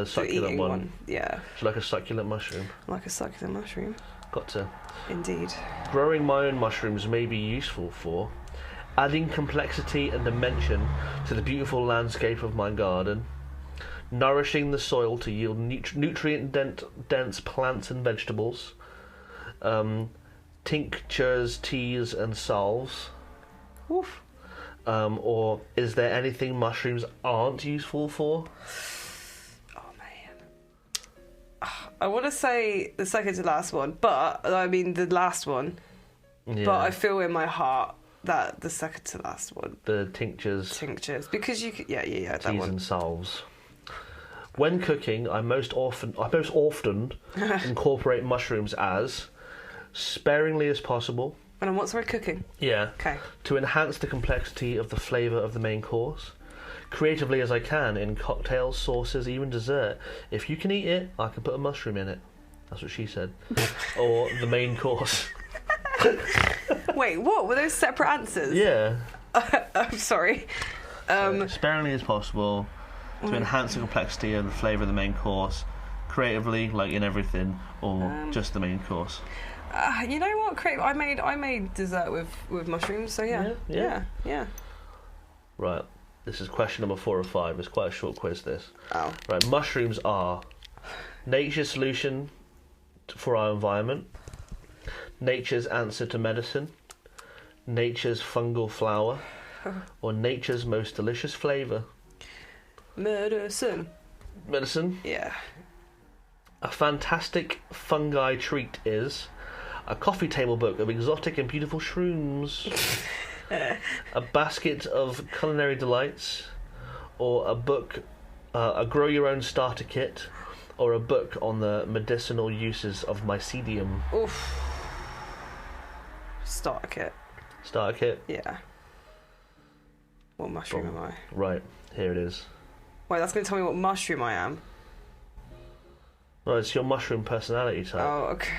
succulent one. Yeah. So like a succulent mushroom. Like a succulent mushroom. Got to. Indeed. Growing my own mushrooms may be useful for adding complexity and dimension to the beautiful landscape of my garden, nourishing the soil to yield nutrient-dense plants and vegetables, tinctures, teas and salves. Oof. Or is there anything mushrooms aren't useful for? Oh man, I want to say the second to last one, but I mean the last one. Yeah. But I feel in my heart that the second to last one. The tinctures, because you could, yeah, that teas one. and salves. When cooking, I most often incorporate mushrooms as sparingly as possible. When I'm what's cooking? Yeah. Okay. To enhance the complexity of the flavour of the main course. Creatively as I can in cocktails, sauces, even dessert. If you can eat it, I can put a mushroom in it. That's what she said. Or the main course. Wait, what? Were those separate answers? Yeah. I'm sorry. So, sparingly as possible to enhance the complexity of the flavour of the main course. Creatively, like in everything, or just the main course. You know what? I made dessert with mushrooms. So yeah. Right. This is question number 4 or 5. It's quite a short quiz. This. Oh. Right. Mushrooms are nature's solution for our environment, nature's answer to medicine, nature's fungal flower, or nature's most delicious flavour. Medicine. Yeah. A fantastic fungi treat is a coffee table book of exotic and beautiful shrooms, a basket of culinary delights, or a book, a grow your own starter kit, or a book on the medicinal uses of mycelium. Oof. Starter kit. Starter kit? Yeah. What mushroom am I? Right, here it is. Wait, that's going to tell me what mushroom I am? No, it's your mushroom personality type. Oh, okay.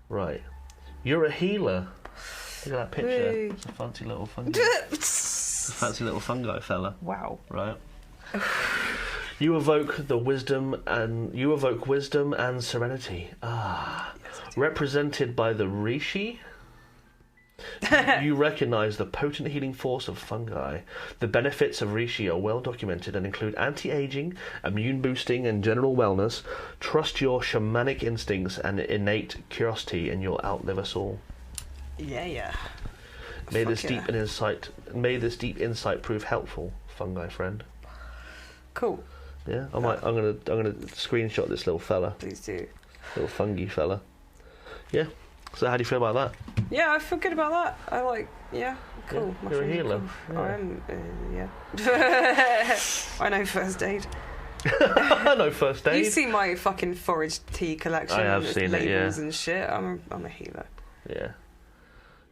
Right. You're a healer. Look at that picture. Wee. It's a fancy little fungi. Fancy little fungi fella. Wow. Right. You evoke wisdom and serenity. Ah. Yes, represented by the reishi. You recognise the potent healing force of fungi. The benefits of reishi are well documented and include anti-aging, immune boosting and general wellness. Trust your shamanic instincts and innate curiosity and you'll outlive us all. Yeah. May this deep insight prove helpful, fungi friend. Cool. Yeah, I'm gonna screenshot this little fella. Please do. Little fungi fella. Yeah. So how do you feel about that? Yeah, I feel good about that. I like. Yeah, cool. Yeah, you're a healer. Cool. Yeah. I am. Yeah. I know first aid. I know first aid. You see my fucking forage tea collection. I have seen it. Yeah. Labels and shit. I'm a healer. Yeah.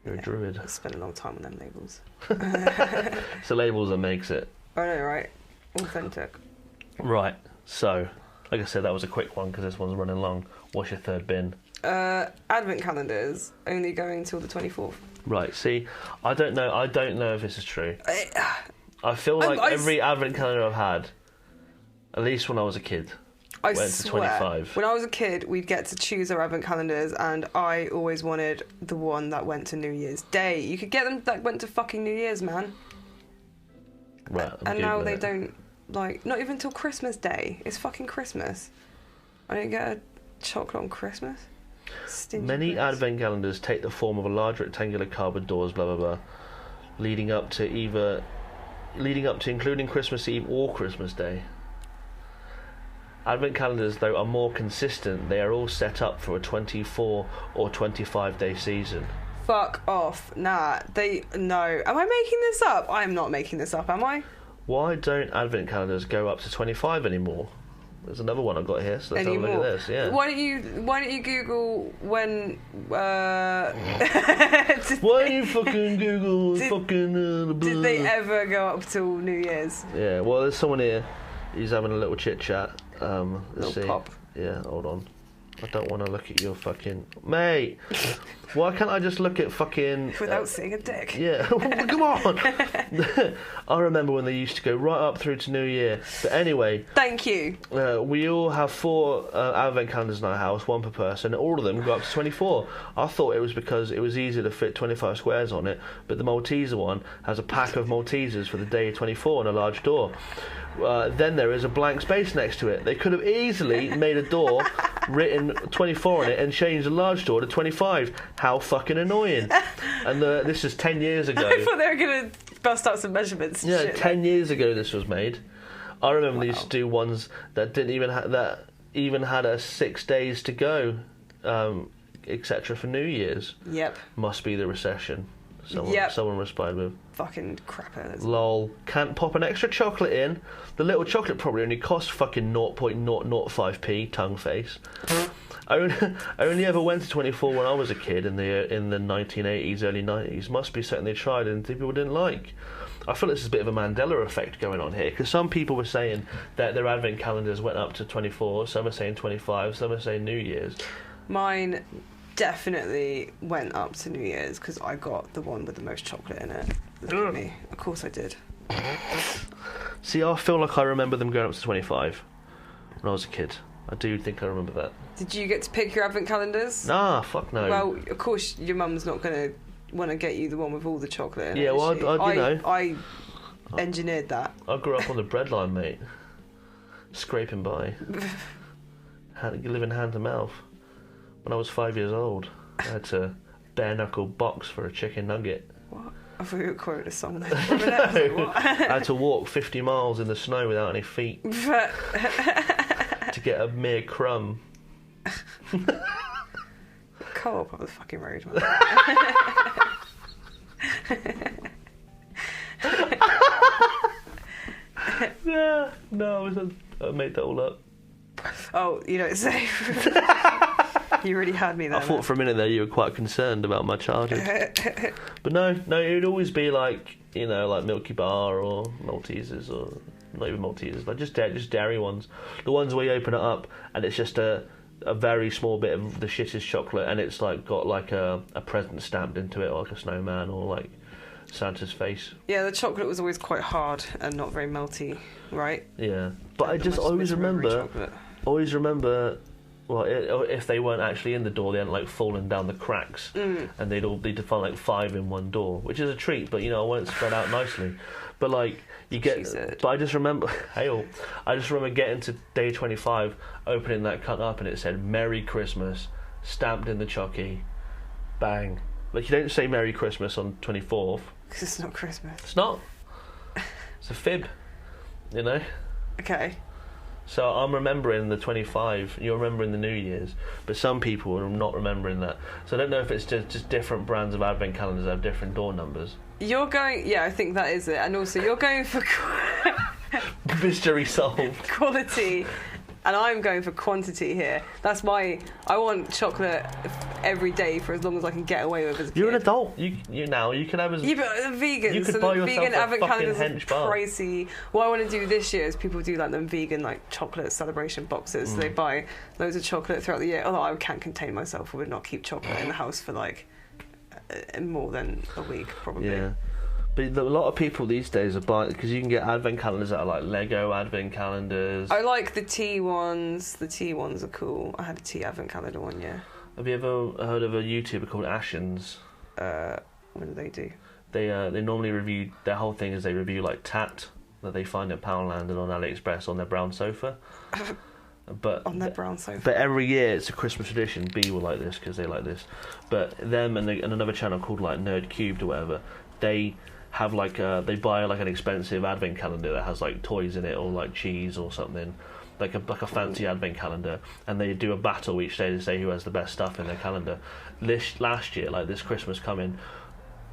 You're a druid. I spent a long time on them labels. It's the labels that makes it. I know, right? Authentic. Right. So, like I said, that was a quick one because this one's running long. What's your third bin? Advent calendars only going till the 24th. Right. See, I don't know if this is true. I feel like every advent calendar I've had, at least when I was a kid, went to 25. When I was a kid, we'd get to choose our advent calendars, and I always wanted the one that went to New Year's Day. You could get them that went to fucking New Year's, man. Right. And now they don't, like, not even till Christmas Day. It's fucking Christmas. I don't get a chocolate on Christmas. Stingy Many Christmas. advent calendars take the form of a large rectangular card with doors, blah blah blah, leading up to including Christmas Eve or Christmas Day. Advent calendars, though, are more consistent. They are all set up for a 24 or 25 day season. Fuck off. Nah, no. Am I making this up? I am not making this up, am I? Why don't advent calendars go up to 25 anymore? There's another one I've got here, so let's have a look at this. Yeah. Why don't you Google when? Why don't you fucking Google Did they ever go up till New Year's? Yeah. Well, there's someone here. He's having a little chit chat. Let's little see. pop. Yeah. Hold on. I don't want to look at your fucking mate. Why can't I just look at fucking without seeing a dick? Yeah. Come on. I remember when they used to go right up through to New Year. But anyway. Thank you. We all have 4 advent calendars in our house, one per person. All of them go up to 24. I thought it was because it was easier to fit 25 squares on it, but the Malteser one has a pack of Maltesers for the day of 24 and a large door. Then there is a blank space next to it. They could have easily made a door, written 24 on it, and changed the large door to 25. How fucking annoying. And this is 10 years ago. I thought they were going to bust out some measurements and shit. 10 years ago this was made. I remember they used to do ones that didn't even had a 6 days to go, etc. for New Year's. Yep. Must be the recession. Someone replied with. Fucking crapper. Lol. Can't pop an extra chocolate in. The little chocolate probably only cost fucking 0.005p. Tongue face. I only ever went to 24 when I was a kid in the 1980s, early 90s. Must be something they tried and people didn't like. I feel this is a bit of a Mandela effect going on here, because some people were saying that their advent calendars went up to 24, some are saying 25, some are saying New Year's. Mine definitely went up to New Year's because I got the one with the most chocolate in it. Look at me. Of course I did. See, I feel like I remember them going up to 25 when I was a kid. I do think I remember that. Did you get to pick your advent calendars? Nah, fuck no. Well, of course your mum's not going to want to get you the one with all the chocolate in it. Yeah, well, I engineered that. I grew up on the breadline, mate. Scraping by. Living hand to mouth. When I was 5 years old, I had to bare knuckle box for a chicken nugget. What? I thought you were quoting a song then. No. I had to walk 50 miles in the snow without any feet to get a mere crumb. Co-op on the fucking road, man. Yeah, no, I made that all up. Oh, you don't say. You really had me there. I thought for a minute there you were quite concerned about my childhood. But no, it would always be like, like Milky Bar or Maltesers, or not even Maltesers, like just dairy ones. The ones where you open it up and it's just a very small bit of the shittest chocolate, and it's like got like a present stamped into it, like a snowman or like Santa's face. Yeah, the chocolate was always quite hard and not very melty, right? Yeah, but I always remember. Well, if they weren't actually in the door, they hadn't like fallen down the cracks, and they'd to find like 5 in one door, which is a treat. But I won't spread out nicely. But like you get, but I just remember, I just remember getting to day 25, opening that cut up, and it said "Merry Christmas" stamped in the chocky, bang, Like, you don't say Merry Christmas on 24th. Because it's not Christmas. It's not. It's a fib, you know? Okay. So I'm remembering the 25, you're remembering the New Year's, but some people are not remembering that. So I don't know if it's just different brands of advent calendars that have different door numbers. You're going... Yeah, I think that is it. And also, you're going for... Mystery solved. Quality, and I'm going for quantity here. That's why I want chocolate every day for as long as I can get away with as a kid. You're an adult. You can have as... Yeah, but vegans. You could so buy the yourself vegan a advent fucking calendars hench are bar. pricey. What I want to do this year is people do like them vegan like chocolate celebration boxes. So they buy loads of chocolate throughout the year. Although I can't contain myself, I would not keep chocolate in the house for like more than a week probably. Yeah. But a lot of people these days are buying, because you can get advent calendars that are like Lego advent calendars. I like the tea ones. The tea ones are cool. I had a tea advent calendar one year. Have you ever heard of a YouTuber called Ashens? What do they do? They normally review, their whole thing is they review like tat that they find at Poundland and on AliExpress on their brown sofa. But on their brown sofa. But every year it's a Christmas tradition. B will like this because they like this. But them and another channel called like Nerd Cubed or whatever, they have like they buy like an expensive advent calendar that has like toys in it or like cheese or something, like a fancy advent calendar, and they do a battle each day to say who has the best stuff in their calendar. Last year, like this Christmas coming,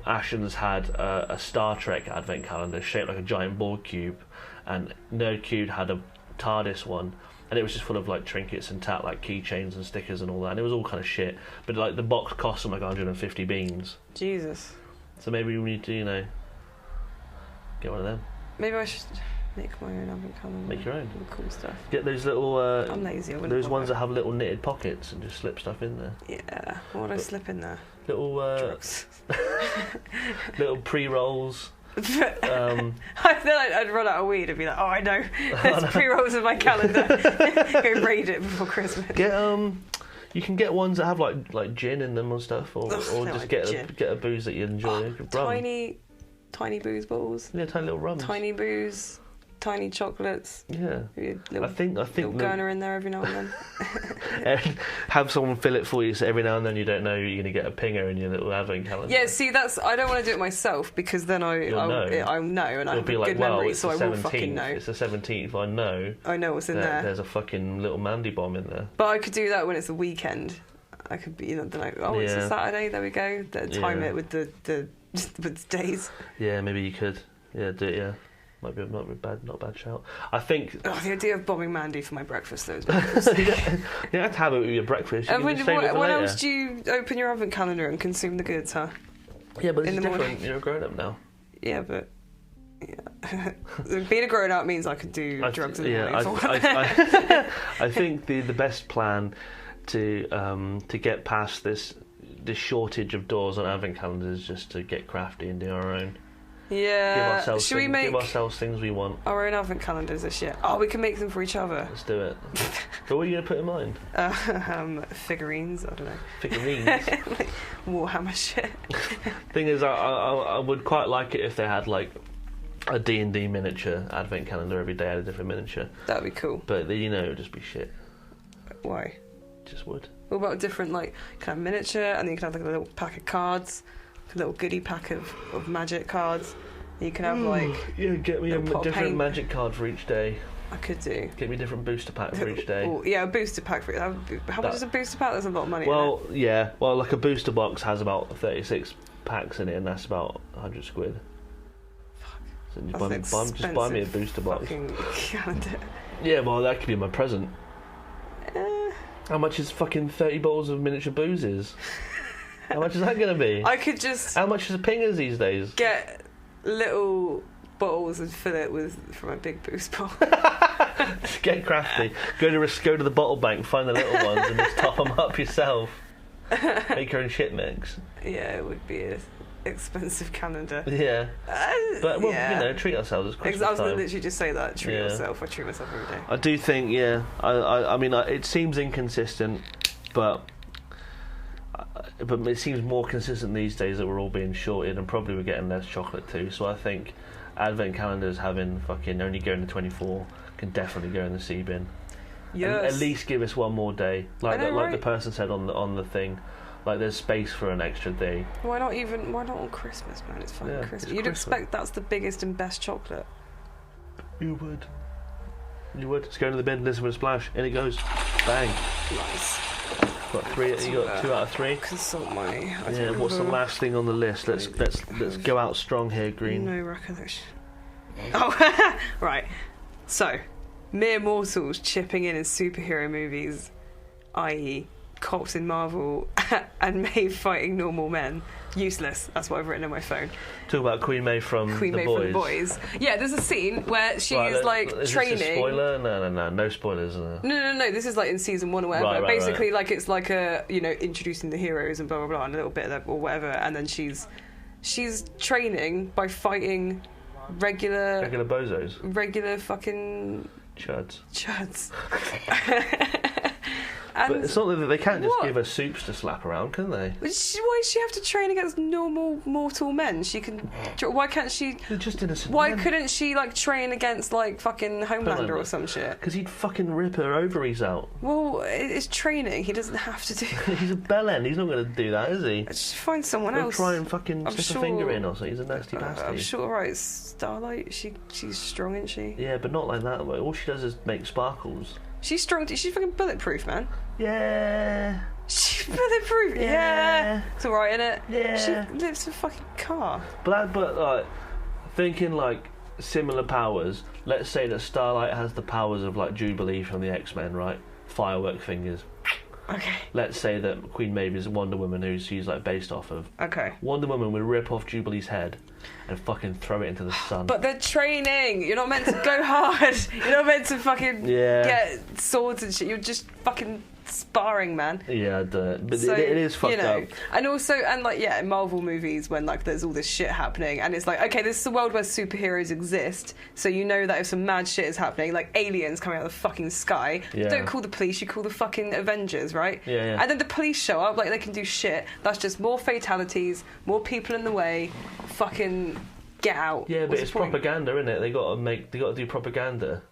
Ashton's had a Star Trek advent calendar shaped like a giant ball cube, and Nerd Cube had a TARDIS one, and it was just full of like trinkets and tat, like keychains and stickers and all that, and it was all kind of shit, but like the box cost them like 150 beans. Jesus. So maybe we need to, you know, get one of them. Maybe I should make my own advent calendar. Make your own. With cool stuff. Get those little... I'm lazy. Those ones that have little knitted pockets and just slip stuff in there. Yeah. What would I slip in there? Little... Drugs. little pre-rolls. I feel like I'd run out of weed and be like, oh, I know. There's pre-rolls in my calendar. Go raid it before Christmas. Get you can get ones that have like gin in them or stuff, or just get a booze that you enjoy. Tiny booze balls. Yeah, tiny little rums. Tiny booze, tiny chocolates. Yeah. Little, I think little Gurner in there every now and then. Have someone fill it for you, so every now and then you don't know you're going to get a pinger in your little advent calendar. Yeah, see, I don't want to do it myself because then I know and I have a good memory, so I will fucking know. It's the 17th. I know what's in there. There's a fucking little Mandy bomb in there. But I could do that when it's a weekend. I could be, it's a Saturday. There we go. Time it with the with days. Yeah, maybe you could. Yeah, do it. Yeah, might be not a bad shout. I think. The idea of bombing Mandy for my breakfast though. You don't have to have it with your breakfast. You can just save it for when later. else do you open your advent calendar and consume the goods, huh? Yeah, but it's different. Morning. You're a grown up now. Yeah, but. Yeah. Being a grown up means I could do drugs in the morning. I think the best plan to get past this shortage of doors on advent calendars is just to get crafty and do our own. Yeah. Should we give ourselves things we want? Our own advent calendars this year. Oh, we can make them for each other. Let's do it. But what are you going to put in mind? Figurines. I don't know. Figurines? Like Warhammer shit. Thing is, I would quite like it if they had like a D&D miniature advent calendar every day, had a different miniature. That'd be cool. But it would just be shit. Why? Just would. What about a different kind of miniature, and then you can have like a little pack of cards, a little goodie pack of magic cards. You can have get me a different magic card for each day. I could do. Get me a different booster pack for each day. A booster pack for how much is a booster pack? That's a lot of money. Well, yeah. Well, like a booster box has about 36 packs in it, and that's about 100 quid. So just buy me a booster box. Calendar. Yeah, well, that could be my present. How much is fucking 30 bottles of miniature boozes? How much is that going to be? I could just... How much is a pingers these days? Get little bottles and fill it from a big boost bowl. Get crafty. Go to the bottle bank, find the little ones, and just top them up yourself. Make your own shit mix. Yeah, it would be an expensive calendar. Yeah. But, treat ourselves. It's Christmas I was going to time. literally just say that. Treat yourself. I treat myself every day. I do think, I mean, it seems inconsistent, but it seems more consistent these days that we're all being shorted, and probably we're getting less chocolate too. So I think advent calendars having fucking only going to 24 can definitely go in the C bin. Yes. At least give us one more day, like the person said on the thing. Like, there's space for an extra day. Why not on Christmas, man? It's fucking Christmas. You'd expect that's the biggest and best chocolate. You would. Just go into the bin, listen for a splash, in it goes. Bang. Nice. Got 3. You got 2 out of 3. Consult money. Yeah. What's the last thing on the list? Let's go out strong here, Green. No recollection. Oh, right. So, mere mortals chipping in superhero movies, i.e., cops in Marvel and Maeve fighting normal men. Useless. That's what I've written on my phone. Talk about Queen Maeve from Queen The Maeve Boys. from The Boys. Yeah, there's a scene where she's is training. This a spoiler? No spoilers. No. This is like in season 1 or whatever. Right, Basically, like it's like a introducing the heroes and blah blah blah, and a little bit of that or whatever, and then she's training by fighting regular bozos, regular fucking chuds. But it's not that they can't just give her soups to slap around, can they? Why does she have to train against normal mortal men? She can. Why can't she? They're just innocent Why men. couldn't she train against fucking Homelander or some shit? Because he'd fucking rip her ovaries out. Well, it's training. He doesn't have to do. He's a bellend. He's not going to do that, is he? Just find someone else. Try and fucking stick a finger in or something. He's a nasty bastard. I'm sure, right? Starlight. She's strong, isn't she? Yeah, but not like that. All she does is make sparkles. She's strong. She's fucking bulletproof, man. Yeah. She's bulletproof. Yeah. It's alright, innit? Yeah. She lives in a fucking car. But thinking similar powers. Let's say that Starlight has the powers of Jubilee from the X-Men, right? Firework fingers. Okay. Let's say that Queen Maeve is Wonder Woman, who she's based off of. Okay. Wonder Woman would rip off Jubilee's head and fucking throw it into the sun. But they're training. You're not meant to go hard. You're not meant to fucking get swords and shit. You're just fucking sparring, man. Yeah, but so, it is fucked up. And also, in Marvel movies, when there's all this shit happening, and it's okay, this is a world where superheroes exist, so you know that if some mad shit is happening, aliens coming out of the fucking sky, you don't call the police, you call the fucking Avengers, right? Yeah. And then the police show up, they can do shit. That's just more fatalities, more people in the way. Fucking get out. Yeah, but it's propaganda, isn't it? They got to do propaganda.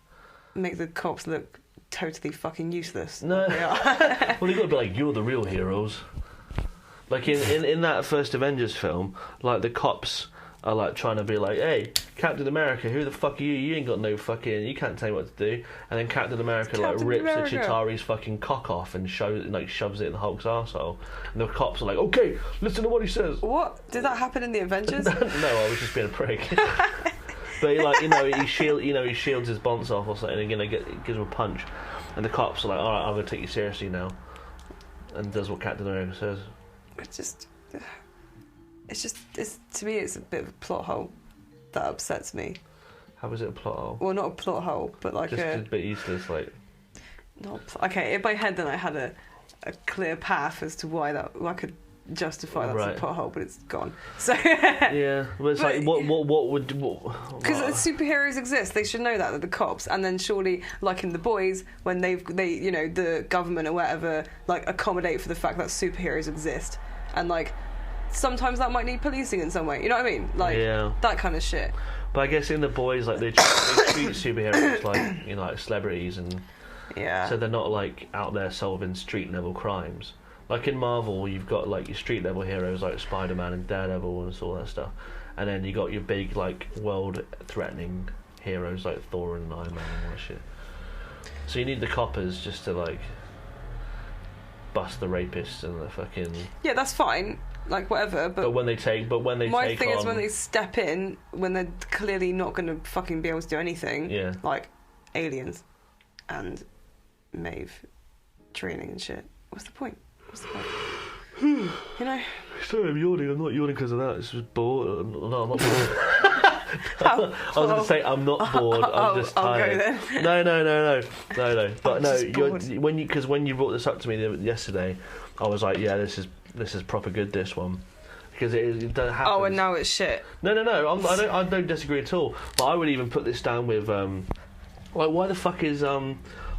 Make the cops look totally fucking useless. No. Well, they've got to be you're the real heroes. In that first Avengers film, the cops are trying to be hey, Captain America, who the fuck are you? You ain't got no fucking, you can't tell me what to do. And then Captain America rips the Chitauri's fucking cock off and shoves it in the Hulk's arsehole. And the cops are okay, listen to what he says. What? Did that happen in the Avengers? No, I was just being a prick. But he shields his bonds off or something, and gives him a punch, and the cops are all right, I'm gonna take you seriously now, and does what Captain America says. It's to me, it's a bit of a plot hole that upsets me. How is it a plot hole? Well, not a plot hole, but just a bit useless, okay, in my head, then I had a clear path as to why I could justify that's a plot hole, but it's gone. So yeah, but it's what would because superheroes exist, they should know that the cops, and then surely in The Boys, when they the government or whatever accommodate for the fact that superheroes exist, and sometimes that might need policing in some way. You know what I mean? That kind of shit. But I guess in The Boys, they treat superheroes like celebrities, and so they're not out there solving street level crimes. In Marvel, you've got your street level heroes like Spider-Man and Daredevil and all that stuff, and then you got your big world threatening heroes like Thor and Iron Man and all that shit. So you need the coppers just to bust the rapists and the fucking that's fine, whatever. But when they take my thing is when they step in when they're clearly not going to fucking be able to do anything. Yeah, aliens and Maeve training and shit. What's the point? Sorry, I'm yawning. I'm not yawning because of that. It's just bored. No, I'm not bored. I was going to say I'm not bored. I'm just tired. I'll go then. No. But no, when you brought this up to me yesterday, I was yeah, this is proper good. This one. Because it doesn't happen. Oh, and now it's shit. No. I don't disagree at all. But I would even put this down with why the fuck is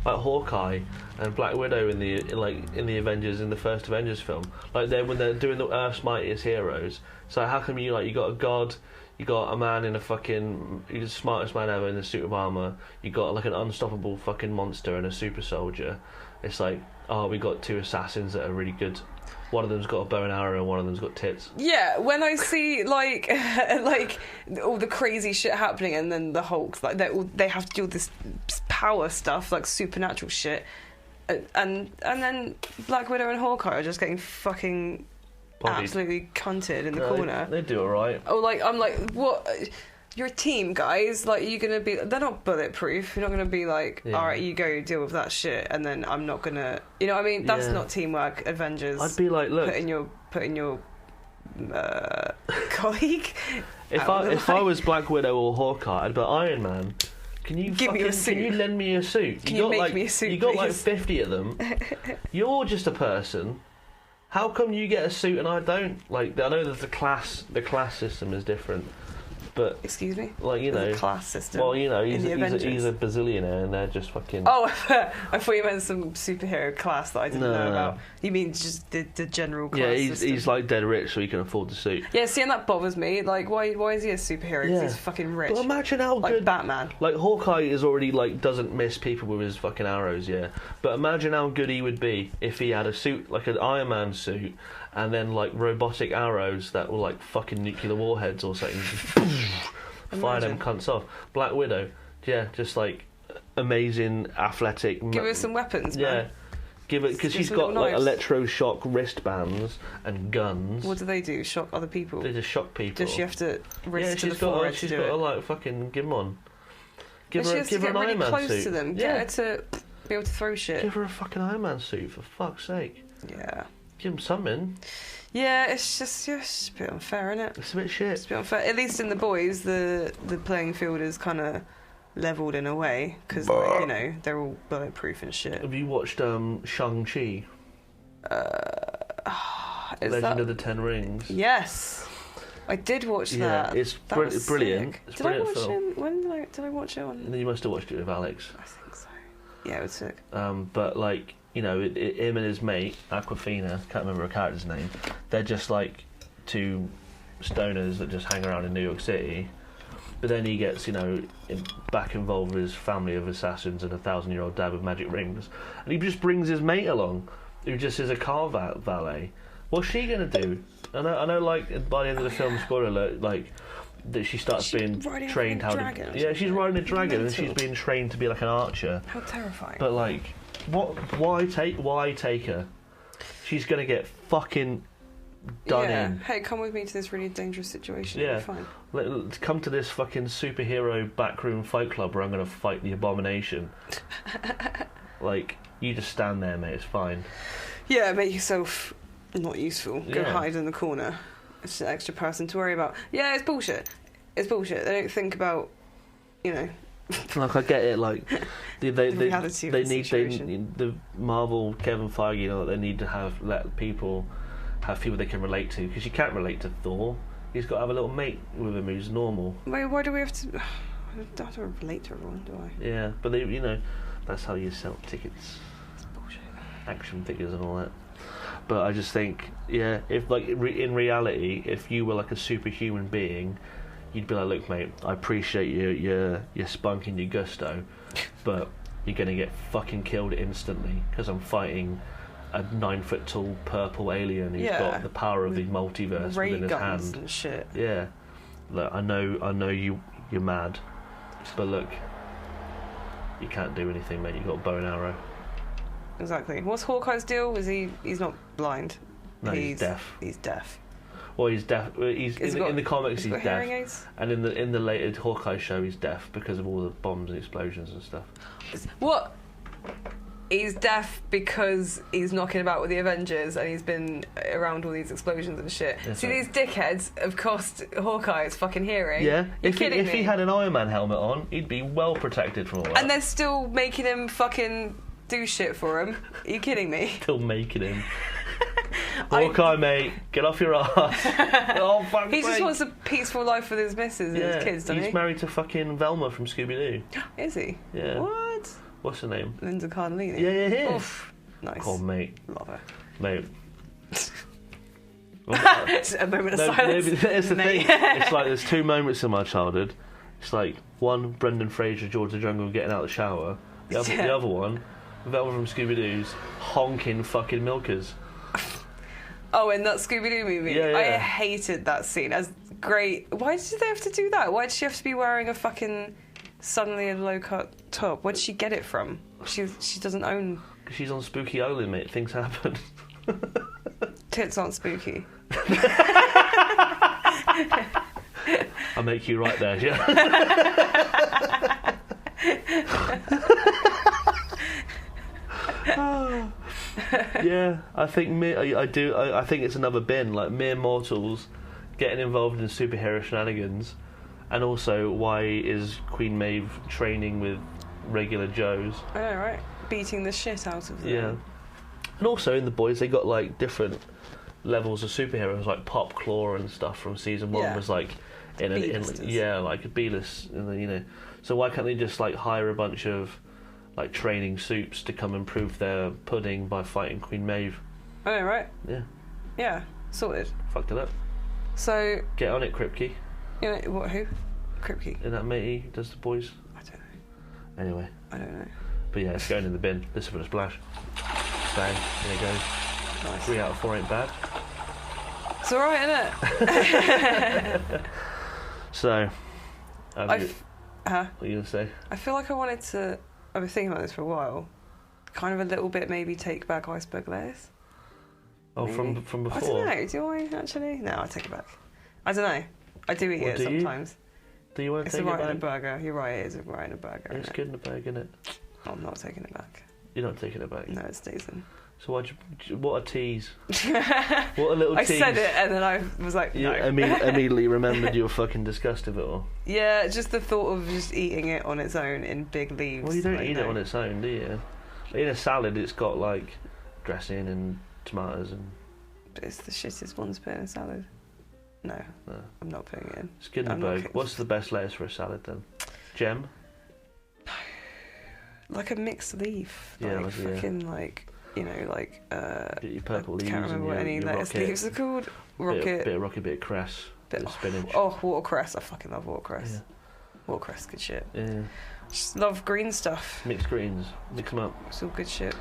Hawkeye and Black Widow in the Avengers, in the first Avengers film, when they're doing the Earth's Mightiest Heroes. So how come you got a god, you got a man in he's the smartest man ever in a suit of armor, you got an unstoppable fucking monster and a super soldier. It's we got two assassins that are really good. one of them's got a bow and arrow and one of them's got tits. Yeah, when I see like like all the crazy shit happening, and then the Hulks, like they have to do all this power stuff, like supernatural shit, and then Black Widow and Hawkeye are just getting fucking absolutely cunted in the corner. They do alright. Oh, like I'm like, what? You're a team, guys. Like, you're gonna be. They're not bulletproof. You're not gonna be like, all right, you go deal with that shit, and then I'm not gonna. You know what I mean? That's not teamwork. Avengers. I'd be like, look, put in your colleague. If I was Black Widow or Hawkeye, I'd be like, Iron Man. Can you give me a suit? Can you lend me a suit? Can you make me a suit? You got please? like 50 of them. You're just a person. How come you get a suit and I don't? Like, I know that the class system is different. But excuse me, like, you know, the class system. Well, you know, he's a bazillionaire, and they're just fucking. Oh, I thought you meant some superhero class that I didn't know about. You mean just the general class? Yeah, system? he's like dead rich, so he can afford the suit. Yeah, see, and that bothers me. Like, why is he a superhero? Because he's fucking rich. But imagine how like good Batman. Like Hawkeye is already like doesn't miss people with his fucking arrows. Yeah, but imagine how good he would be if he had a suit like an Iron Man suit, and then like robotic arrows that were like fucking nuclear warheads or something. Fire them cunts off. Black Widow, yeah, just like amazing, athletic. Give her some weapons, yeah. man. Give it because she's got like electroshock wristbands and guns. What do? Shock other people? They just shock people. Does she have to wrist to the forehead to do it? She's got to like fucking give them on. Give her an really Iron Man close suit. To them. Yeah. Get her to be able to throw shit. Give her a fucking Iron Man suit for fuck's sake. Yeah. Give him something. Yeah, it's just a bit unfair, isn't it? It's a bit shit. It's a bit unfair. At least in the boys, the playing field is kind of levelled in a way because, like, you know, they're all bulletproof and shit. Have you watched Shang-Chi? Legend of the Ten Rings. Yes, I did watch that. It's brilliant. It's did I watch it? When did I watch it on? And then you must have watched it with Alex. I think so. Yeah, it was sick. But like, you know, him and his mate Aquafina, can't remember her character's name. They're just like two stoners that just hang around in New York City. But then he gets, you know, back involved with his family of assassins and a 1,000-year-old dad with magic rings, and he just brings his mate along, who just is a car valet. What's she gonna do? I know. Like by the end of the film, spoiler alert, like that she starts being trained how to. Yeah, she's riding a dragon, and she's being trained to be like an archer. How terrifying! But like, why take her? She's gonna get fucking done in. Hey, come with me to this really dangerous situation. Yeah, fine. Let's come to this fucking superhero backroom fight club where I'm gonna fight the Abomination. Like, you just stand there, mate. It's fine. Yeah, make yourself not useful. Go hide in the corner. It's an extra person to worry about. Yeah, it's bullshit. It's bullshit. They don't think about, you know. Like, I get it. Like, they need the Marvel Kevin Feige. You know, they need to let people have people they can relate to, because you can't relate to Thor. He's got to have a little mate with him who's normal. Wait, why do we have to? I don't relate to everyone, do I? Yeah, but they, you know, that's how you sell tickets. It's bullshit. Action figures and all that. But I just think, yeah, if like in reality, if you were like a superhuman being, you'd be like, look, mate, I appreciate your spunk and your gusto, but you're gonna get fucking killed instantly because I'm fighting a 9-foot tall purple alien who's got the power of the multiverse within his hand. And shit. Yeah, look, I know you're mad, but look, you can't do anything, mate. You've got a bow and arrow. Exactly. What's Hawkeye's deal? He's not blind. No, he's deaf. He's deaf. Well, he's deaf. He's in the comics. He's deaf, aids? And in the later Hawkeye show, he's deaf because of all the bombs and explosions and stuff. What? He's deaf because he's knocking about with the Avengers and he's been around all these explosions and shit. Yes, See, these dickheads have cost Hawkeye his fucking hearing. Yeah, if he had an Iron Man helmet on, he'd be well protected from all that. And they're still making him fucking do shit for him. Are you kidding me? Still making him. Hawkeye, mate, get off your ass. Oh, fuck. He just wants a peaceful life with his missus and his kids, doesn't he? He's married to fucking Velma from Scooby-Doo. Is he? Yeah. What? What's her name? Linda Cardellini. Yeah, he is. Oof. Nice. Oh, mate. Love her. Mate. A moment of silence. It's the thing. It's like there's two moments in my childhood. It's like one, Brendan Fraser, George the Jungle getting out of the shower. The other one, Velma from Scooby-Doo's honking fucking milkers. Oh, in that Scooby-Doo movie? Yeah, yeah. I hated that scene. As great. Why did they have to do that? Why did she have to be wearing a fucking suddenly a low-cut top? Where did she get it from? She doesn't own... She's on Spooky Island, mate. Things happen. Tits aren't spooky. I'll make you right there, yeah. Yeah, I think I think it's another bin, like mere mortals getting involved in superhero shenanigans, and also why is Queen Maeve training with regular Joes? I know, right? Beating the shit out of them. Yeah, and also in The Boys they got like different levels of superheroes, like Pop Claw and stuff from season 1 was like in like a B-list, you know. So why can't they just like hire a bunch of like training soups to come and prove their pudding by fighting Queen Maeve? I know, right? Yeah. Yeah, sorted. Fucked it up. So... Get on it, Kripke. You know, what, who? Kripke? Isn't that matey does The Boys? I don't know. Anyway. I don't know. But yeah, it's going in the bin. This is for the splash. Bang. There you go. Nice. 3 out of 4 ain't bad. It's alright, innit? So... what are you going to say? I feel like I wanted to... I've been thinking about this for a while. Kind of a little bit maybe take back iceberg lettuce. Oh, maybe. from before? I don't know. Do I actually? No, I take it back. I don't know. I do eat it sometimes. Do you want to it's take it back? It's right in a burger. You're right, it is right in a burger. It's good in a burger, isn't it? I'm not taking it back. You're not taking it back? No, it stays in. So what a tease. What a little tease. I said it and then I was like, no. You immediately remembered your fucking disgust of it all. Yeah, just the thought of just eating it on its own in big leaves. Well, you don't eat it on its own, do you? In a salad, it's got like dressing and tomatoes and... But it's the shittest one to put in a salad. No, I'm not putting it in. It's good in a burger. What's the best lettuce for a salad then? Gem? Like a mixed leaf. Yeah, like fucking like... You know, like your purple leaves. I can't remember what any lettuce leaves are called. Rocket. Bit of rocket, bit of cress, bit of spinach. Oh, watercress! I fucking love watercress. Yeah. Watercress, good shit. Yeah. Just love green stuff. Mixed greens, mix them up. It's all good shit.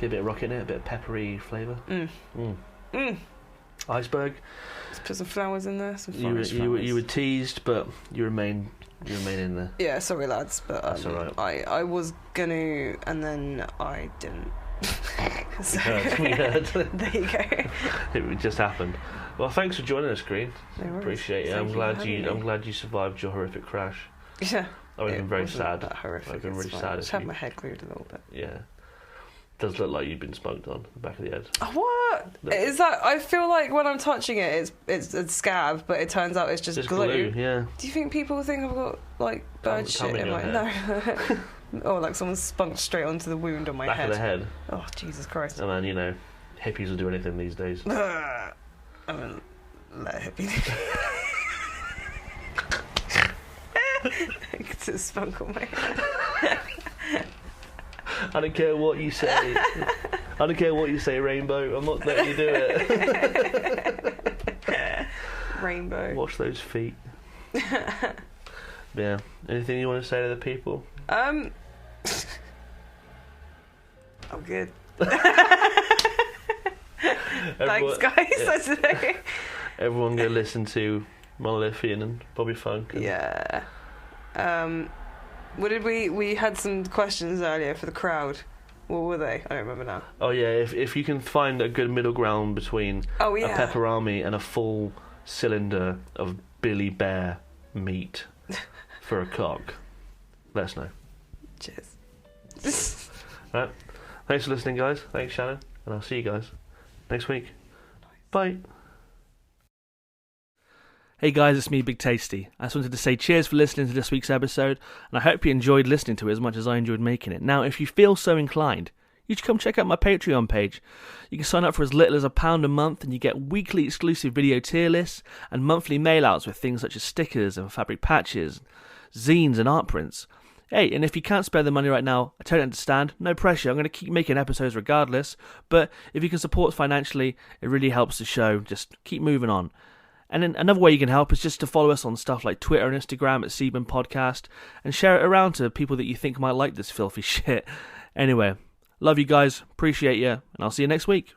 Get a bit of rocket in it, a bit of peppery flavour. Iceberg. Let's put some flowers in there. Some flowers. You were teased, but you remain in there. Yeah, sorry lads, but that's all right. I was gonna, and then I didn't. We heard. There you go. It just happened. Well, thanks for joining us, Green. No worries. Appreciate it. I'm glad you survived your horrific crash. Yeah. I would have been very sad. That horrific. I've been really sad. I just had my head glued a little bit. Yeah. It does look like you've been spunked on the back of the head. What? Is that? I feel like when I'm touching it, it's a scab, but it turns out it's just glue. Yeah. Do you think people think I've got like bird shit in my no? Or like someone spunked straight onto the wound on my back head. Back of the head. Oh, Jesus Christ. And then, you know, hippies will do anything these days. I mean, let a hippie do. It's a spunk on my head. I don't care what you say. I don't care what you say, Rainbow. I'm not letting you do it. Rainbow. Watch those feet. Yeah. Anything you want to say to the people? I'm good. Thanks, guys. Yeah. Everyone go listen to Monolithian and Bobby Funk. Yeah. What did we had some questions earlier for the crowd. What were they? I don't remember now. Oh yeah, if you can find a good middle ground between a pepperami and a full cylinder of Billy Bear meat for a cock, let us know. Cheers. Right. Thanks for listening, guys. Thanks, Shannon. And I'll see you guys next week. Bye. Hey guys, it's me, Big Tasty. I just wanted to say cheers for listening to this week's episode, and I hope you enjoyed listening to it as much as I enjoyed making it. Now, if you feel so inclined, you should come check out my Patreon page. You can sign up for as little as £1 a month, and you get weekly exclusive video tier lists and monthly mail-outs with things such as stickers and fabric patches, zines and art prints. Hey, and if you can't spare the money right now, I totally understand. No pressure. I'm going to keep making episodes regardless. But if you can support financially, it really helps the show. Just keep moving on. And then another way you can help is just to follow us on stuff like Twitter and Instagram at Seaburn Podcast and share it around to people that you think might like this filthy shit. Anyway, love you guys. Appreciate you. And I'll see you next week.